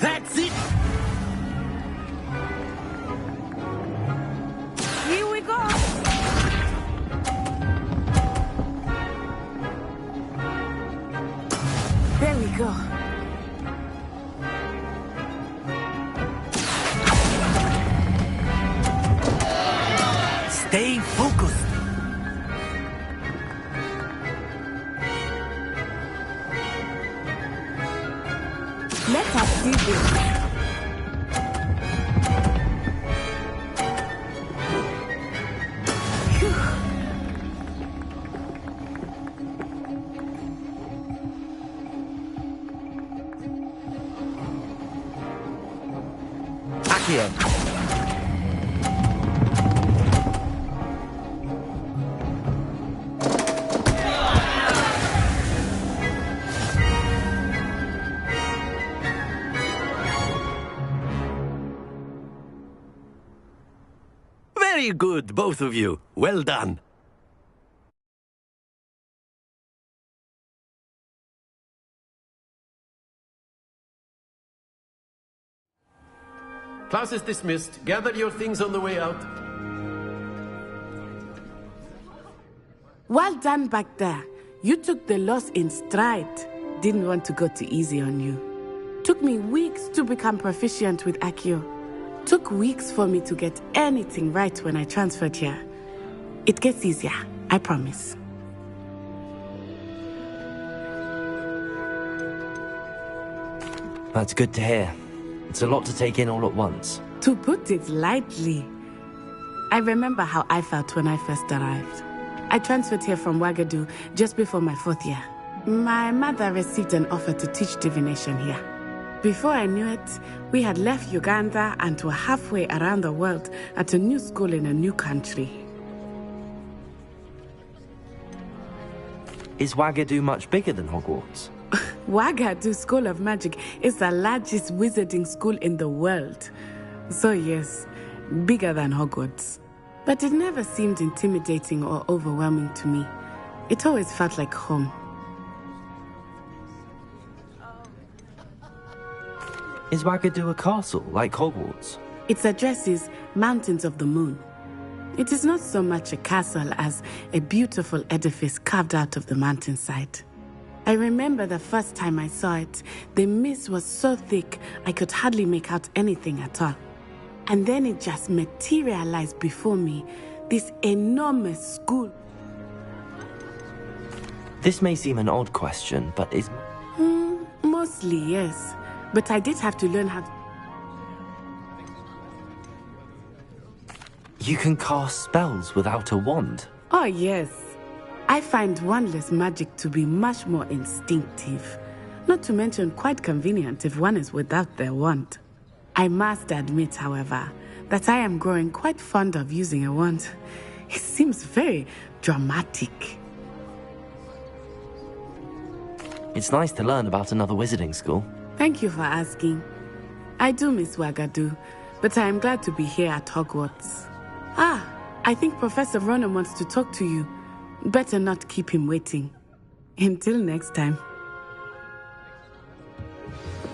That's it! Here we go! There we go. Stay focused. Let us do this. Accio! Very good, both of you. Well done. Class is dismissed. Gather your things on the way out. Well done back there. You took the loss in stride. Didn't want to go too easy on you. Took me weeks to become proficient with Accio. Took weeks for me to get anything right when I transferred here. It gets easier, I promise. That's good to hear. It's a lot to take in all at once. To put it lightly, I remember how I felt when I first arrived. I transferred here from Wagadu just before my 4th year. My mother received an offer to teach divination here. Before I knew it, we had left Uganda and were halfway around the world at a new school in a new country. Is Wagadu much bigger than Hogwarts? Wagadu School of Magic is the largest wizarding school in the world. So yes, bigger than Hogwarts. But it never seemed intimidating or overwhelming to me. It always felt like home. Is Wagadu a castle, like Hogwarts? Its address is Mountains of the Moon. It is not so much a castle as a beautiful edifice carved out of the mountainside. I remember the first time I saw it, the mist was so thick I could hardly make out anything at all. And then it just materialized before me, this enormous school. This may seem an odd question, but is... Mostly, yes. But I did have to learn how to... You can cast spells without a wand? Oh, yes. I find wandless magic to be much more instinctive. Not to mention quite convenient if one is without their wand. I must admit, however, that I am growing quite fond of using a wand. It seems very dramatic. It's nice to learn about another wizarding school. Thank you for asking. I do miss Wagadu, but I am glad to be here at Hogwarts. I think Professor Ronan wants to talk to you. Better not keep him waiting. Until next time.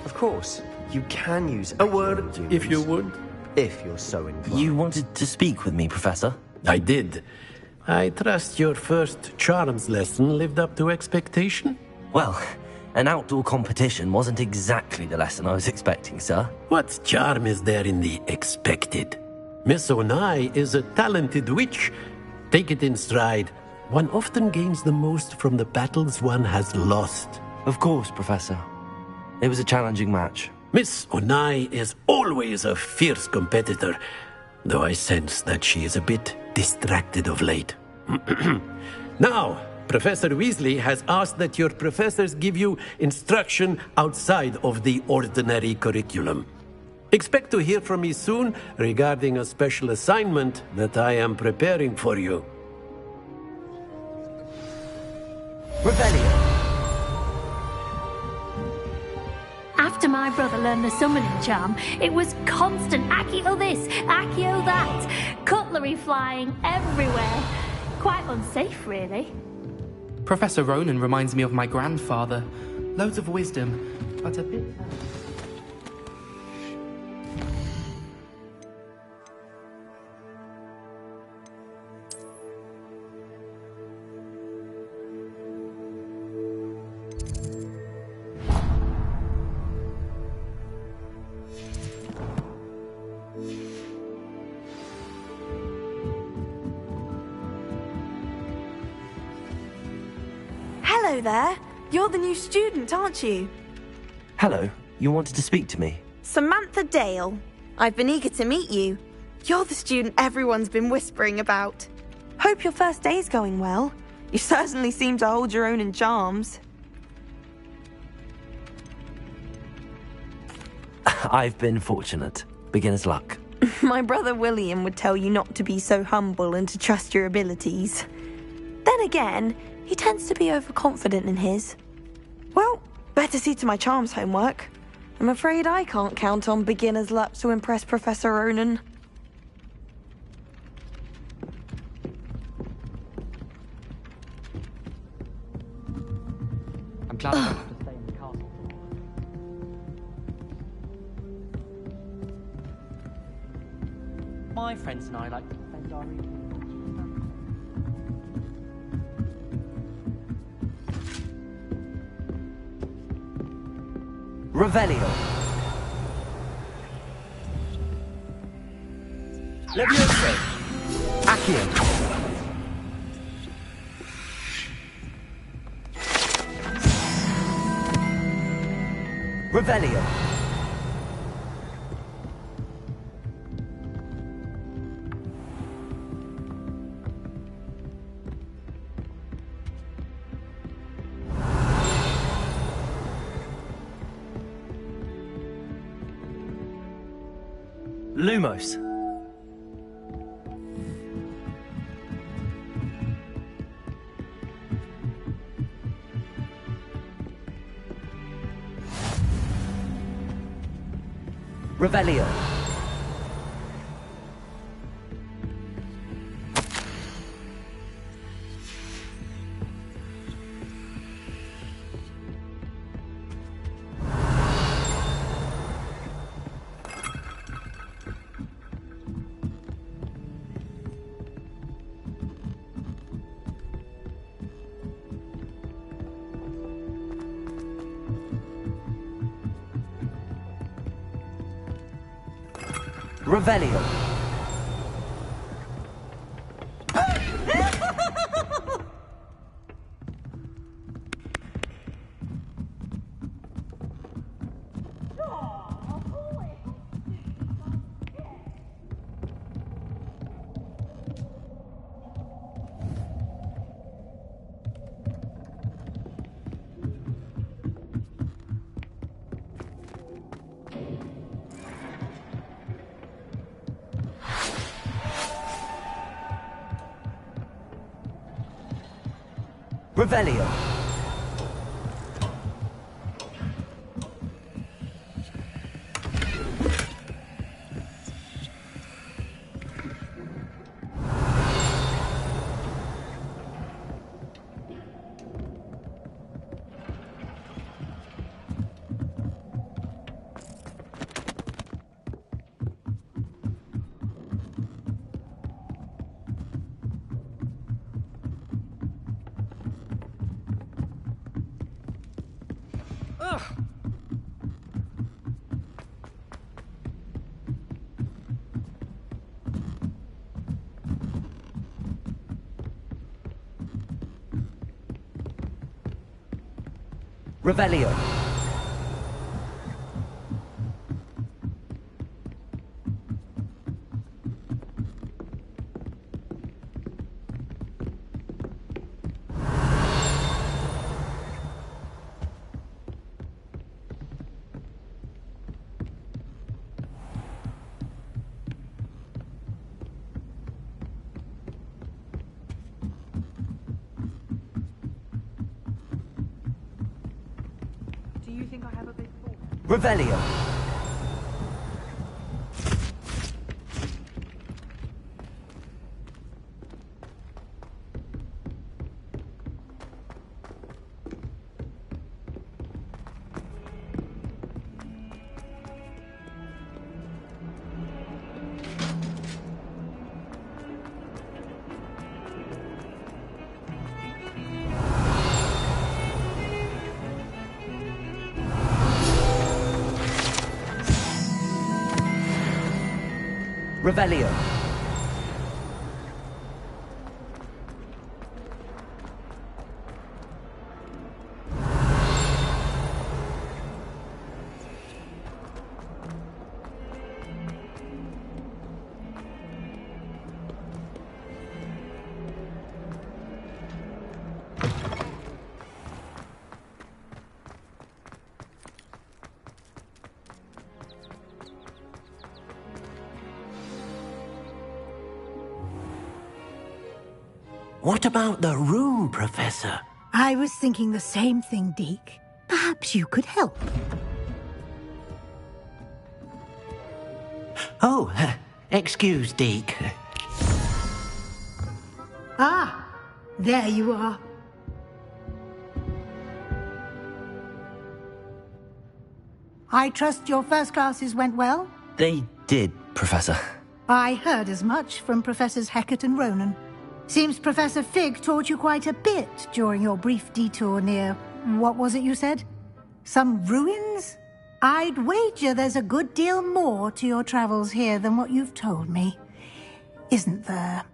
Of course, you can use a word, if you would. If you're so inclined. You wanted to speak with me, Professor? I did. I trust your first charms lesson lived up to expectation? Well, an outdoor competition wasn't exactly the lesson I was expecting, sir. What charm is there in the expected? Miss Onai is a talented witch. Take it in stride. One often gains the most from the battles one has lost. Of course, Professor. It was a challenging match. Miss Onai is always a fierce competitor, though I sense that she is a bit distracted of late. Now, Professor Weasley has asked that your professors give you instruction outside of the ordinary curriculum. Expect to hear from me soon regarding a special assignment that I am preparing for you. Rebellion. After my brother learned the summoning charm, it was constant Accio this, Accio that, cutlery flying everywhere. Quite unsafe, really. Professor Ronan reminds me of my grandfather. Loads of wisdom, but a bit... Hello there. You're the new student, aren't you? Hello. You wanted to speak to me? Samantha Dale. I've been eager to meet you. You're the student everyone's been whispering about. Hope your first day's going well. You certainly seem to hold your own in charms. I've been fortunate. Beginner's luck. My brother William would tell you not to be so humble and to trust your abilities. Then again, he tends to be overconfident in his. Well, better see to my charms homework. I'm afraid I can't count on beginner's luck to impress Professor Ronan. I'm glad I don't have to stay in the castle. My friends and I like to defend our region. Revelio. Leviosa! Accio! Revelio! Lumos. Revelio. Revelio. Revelio. Revelio. Revelio. Revelio. What about the room, Professor? I was thinking the same thing, Deke. Perhaps you could help. Oh, excuse, Deke. Ah, there you are. I trust your first classes went well? They did, Professor. I heard as much from Professors Hecat and Ronan. Seems Professor Fig taught you quite a bit during your brief detour near... what was it you said? Some ruins? I'd wager there's a good deal more to your travels here than what you've told me. isn't there?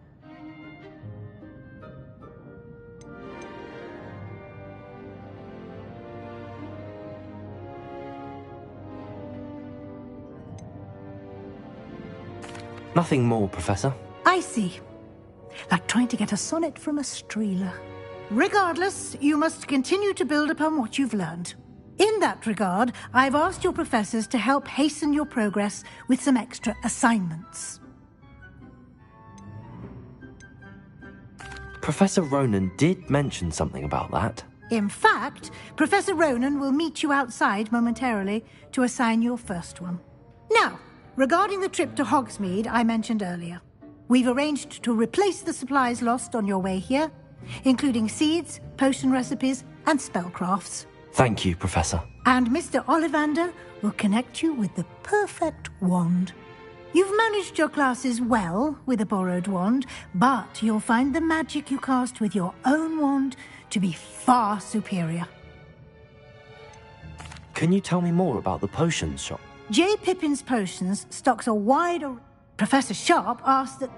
Nothing more, Professor. I see. Like trying to get a sonnet from a streeler. Regardless, you must continue to build upon what you've learned. In that regard, I've asked your professors to help hasten your progress with some extra assignments. Professor Ronan did mention something about that. In fact, Professor Ronan will meet you outside momentarily to assign your first one. Now, regarding the trip to Hogsmeade I mentioned earlier, we've arranged to replace the supplies lost on your way here, including seeds, potion recipes, and spellcrafts. Thank you, Professor. And Mr. Ollivander will connect you with the perfect wand. You've managed your classes well with a borrowed wand, but you'll find the magic you cast with your own wand to be far superior. Can you tell me more about the potions shop? J. Pippin's Potions stocks a wide array. Professor Sharp asked that...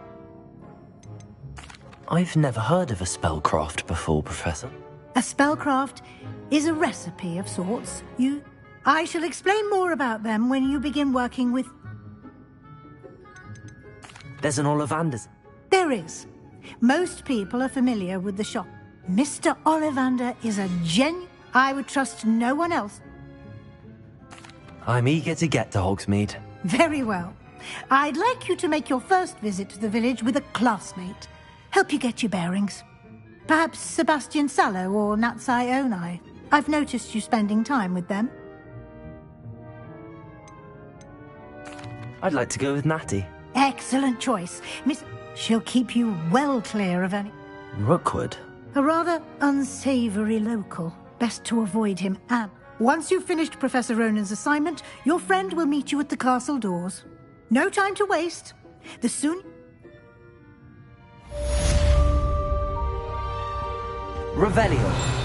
I've never heard of a spellcraft before, Professor. A spellcraft is a recipe of sorts. I shall explain more about them when you begin working with... There's an Ollivander's. There is. Most people are familiar with the shop. Mr. Ollivander is a genuine... I would trust no one else. I'm eager to get to Hogsmeade. Very well. I'd like you to make your first visit to the village with a classmate. Help you get your bearings. Perhaps Sebastian Sallow or Natsai Onai. I've noticed you spending time with them. I'd like to go with Natty. Excellent choice. She'll keep you well clear of any... Rookwood? A rather unsavoury local. Best to avoid him, and... Once you've finished Professor Ronan's assignment, your friend will meet you at the castle doors. No time to waste. The sooner... Revelio.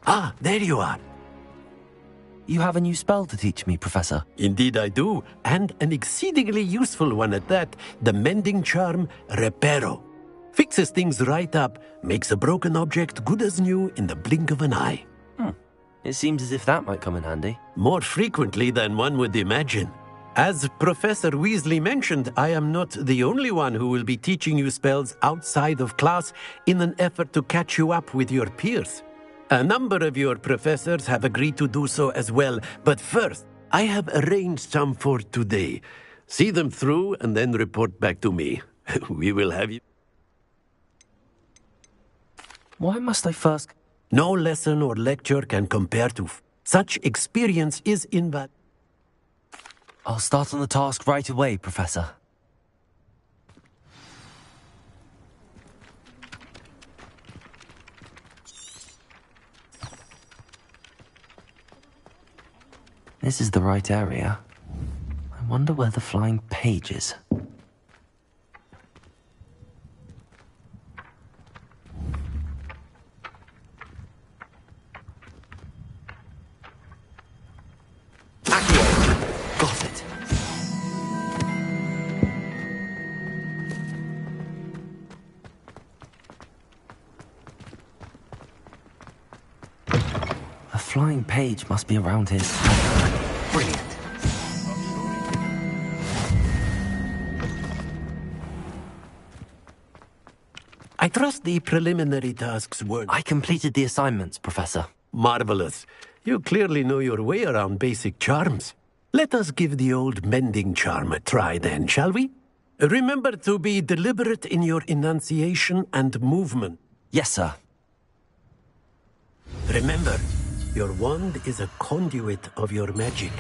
Ah, there you are. You have a new spell to teach me, Professor. Indeed I do, and an exceedingly useful one at that. The mending charm, Reparo. Fixes things right up, makes a broken object good as new in the blink of an eye. It seems as if that might come in handy. More frequently than one would imagine. As Professor Weasley mentioned, I am not the only one who will be teaching you spells outside of class in an effort to catch you up with your peers. A number of your professors have agreed to do so as well, but first, I have arranged some for today. See them through and then report back to me. We will have you... Why must I first... No lesson or lecture can compare to... Such experience is invaluable. I'll start on the task right away, Professor. This is the right area. I wonder where the flying page is. Accio! Got it. A flying page must be around here. Brilliant. I trust the preliminary tasks were... I completed the assignments, Professor. Marvelous. You clearly know your way around basic charms. Let us give the old mending charm a try then, shall we? Remember to be deliberate in your enunciation and movement. Yes, sir. Remember, your wand is a conduit of your magic.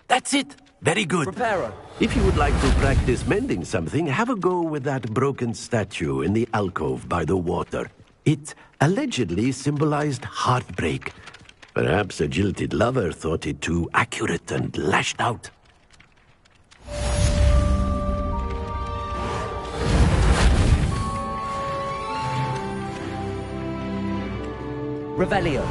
That's it. Very good. Repairer. If you would like to practice mending something, have a go with that broken statue in the alcove by the water. It allegedly symbolized heartbreak. Perhaps a jilted lover thought it too accurate and lashed out. Revelio.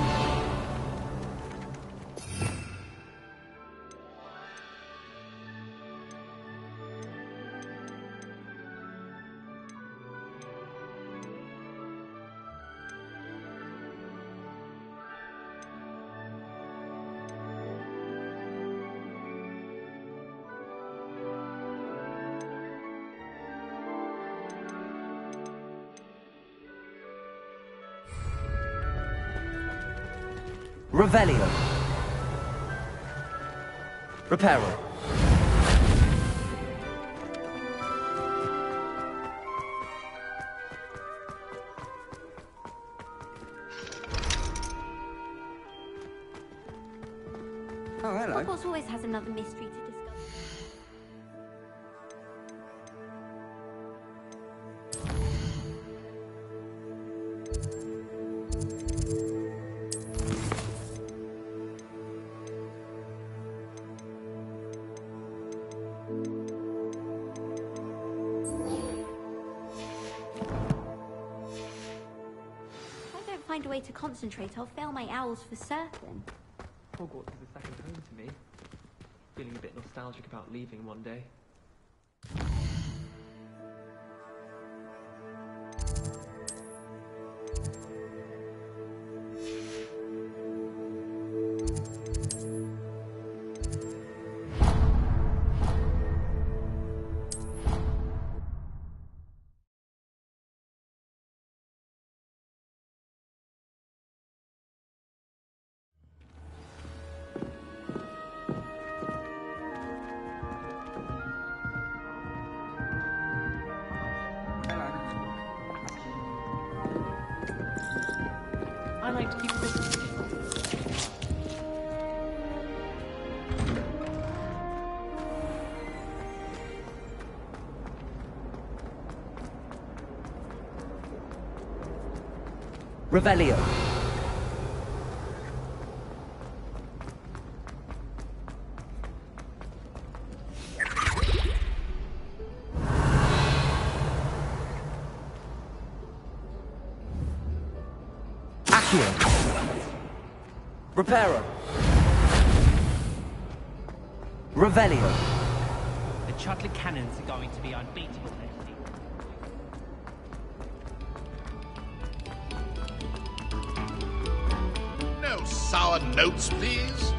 Revelio. Reparo. Oh, hello. Hogwarts always has another mystery to discuss. Find a way to concentrate, I'll fail my owls for certain. Hogwarts is a second home to me. Feeling a bit nostalgic about leaving one day. I like to keep Christmas. Revelio. Reparo. Revelio. The Chudley Cannons are going to be unbeatable next season. No sour notes, please.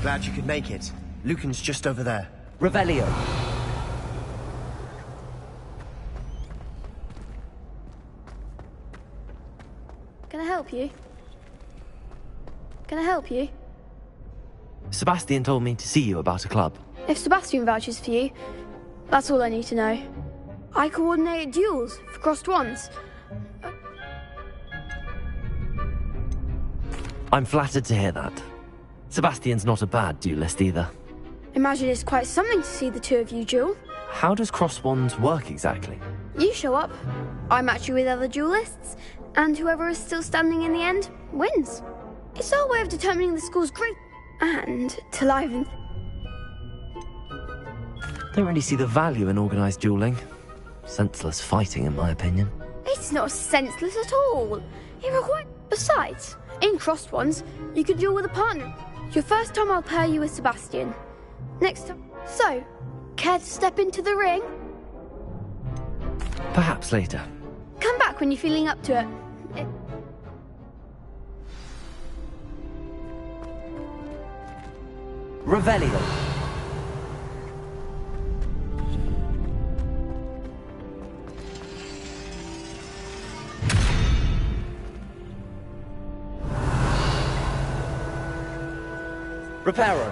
Glad you could make it. Lucan's just over there. Revelio. Can I help you? Can I help you? Sebastian told me to see you about a club. If Sebastian vouches for you, that's all I need to know. I coordinate duels for crossed wands. I'm flattered to hear that. Sebastian's not a bad duelist either. Imagine it's quite something to see the two of you duel. How does cross wands work exactly? You show up, I match you with other duelists, and whoever is still standing in the end wins. It's our way of determining the school's great and to liven. Don't really see the value in organised dueling. Senseless fighting, in my opinion. It's not senseless at all. It requires... Besides, in crossed ones, you could duel with a partner. Your first time I'll pair you with Sebastian. Next time... So, care to step into the ring? Perhaps later. Come back when you're feeling up to it. Revelio. Reparo.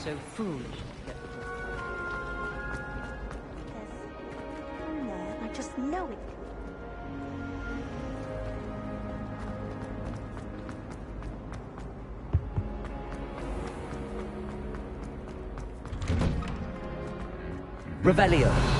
so foolish. I just know it. Revelio.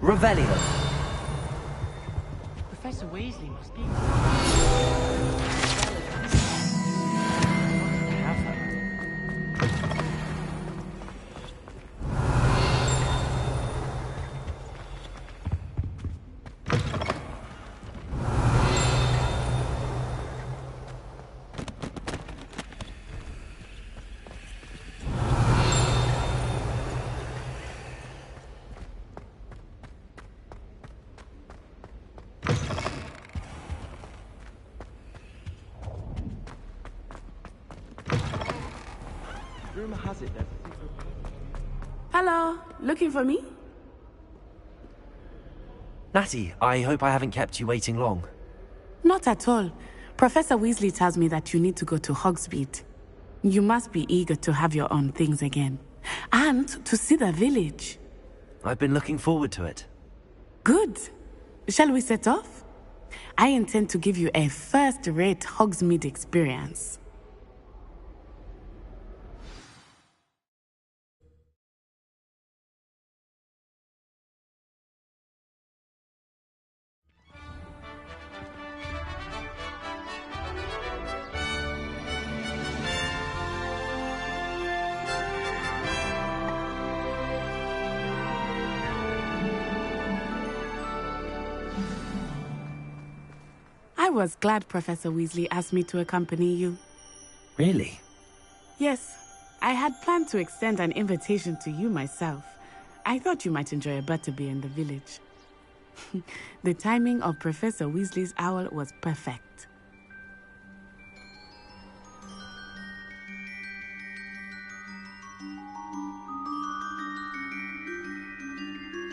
Revelio. Professor Weasley must be... Rumor has it there's a secret... Hello, looking for me? Natty, I hope I haven't kept you waiting long. Not at all. Professor Weasley tells me that you need to go to Hogsmeade. You must be eager to have your own things again. And to see the village. I've been looking forward to it. Good. Shall we set off? I intend to give you a first-rate Hogsmeade experience. I was glad Professor Weasley asked me to accompany you. Really? Yes, I had planned to extend an invitation to you myself. I thought you might enjoy a butterbeer in the village. The timing of Professor Weasley's owl was perfect.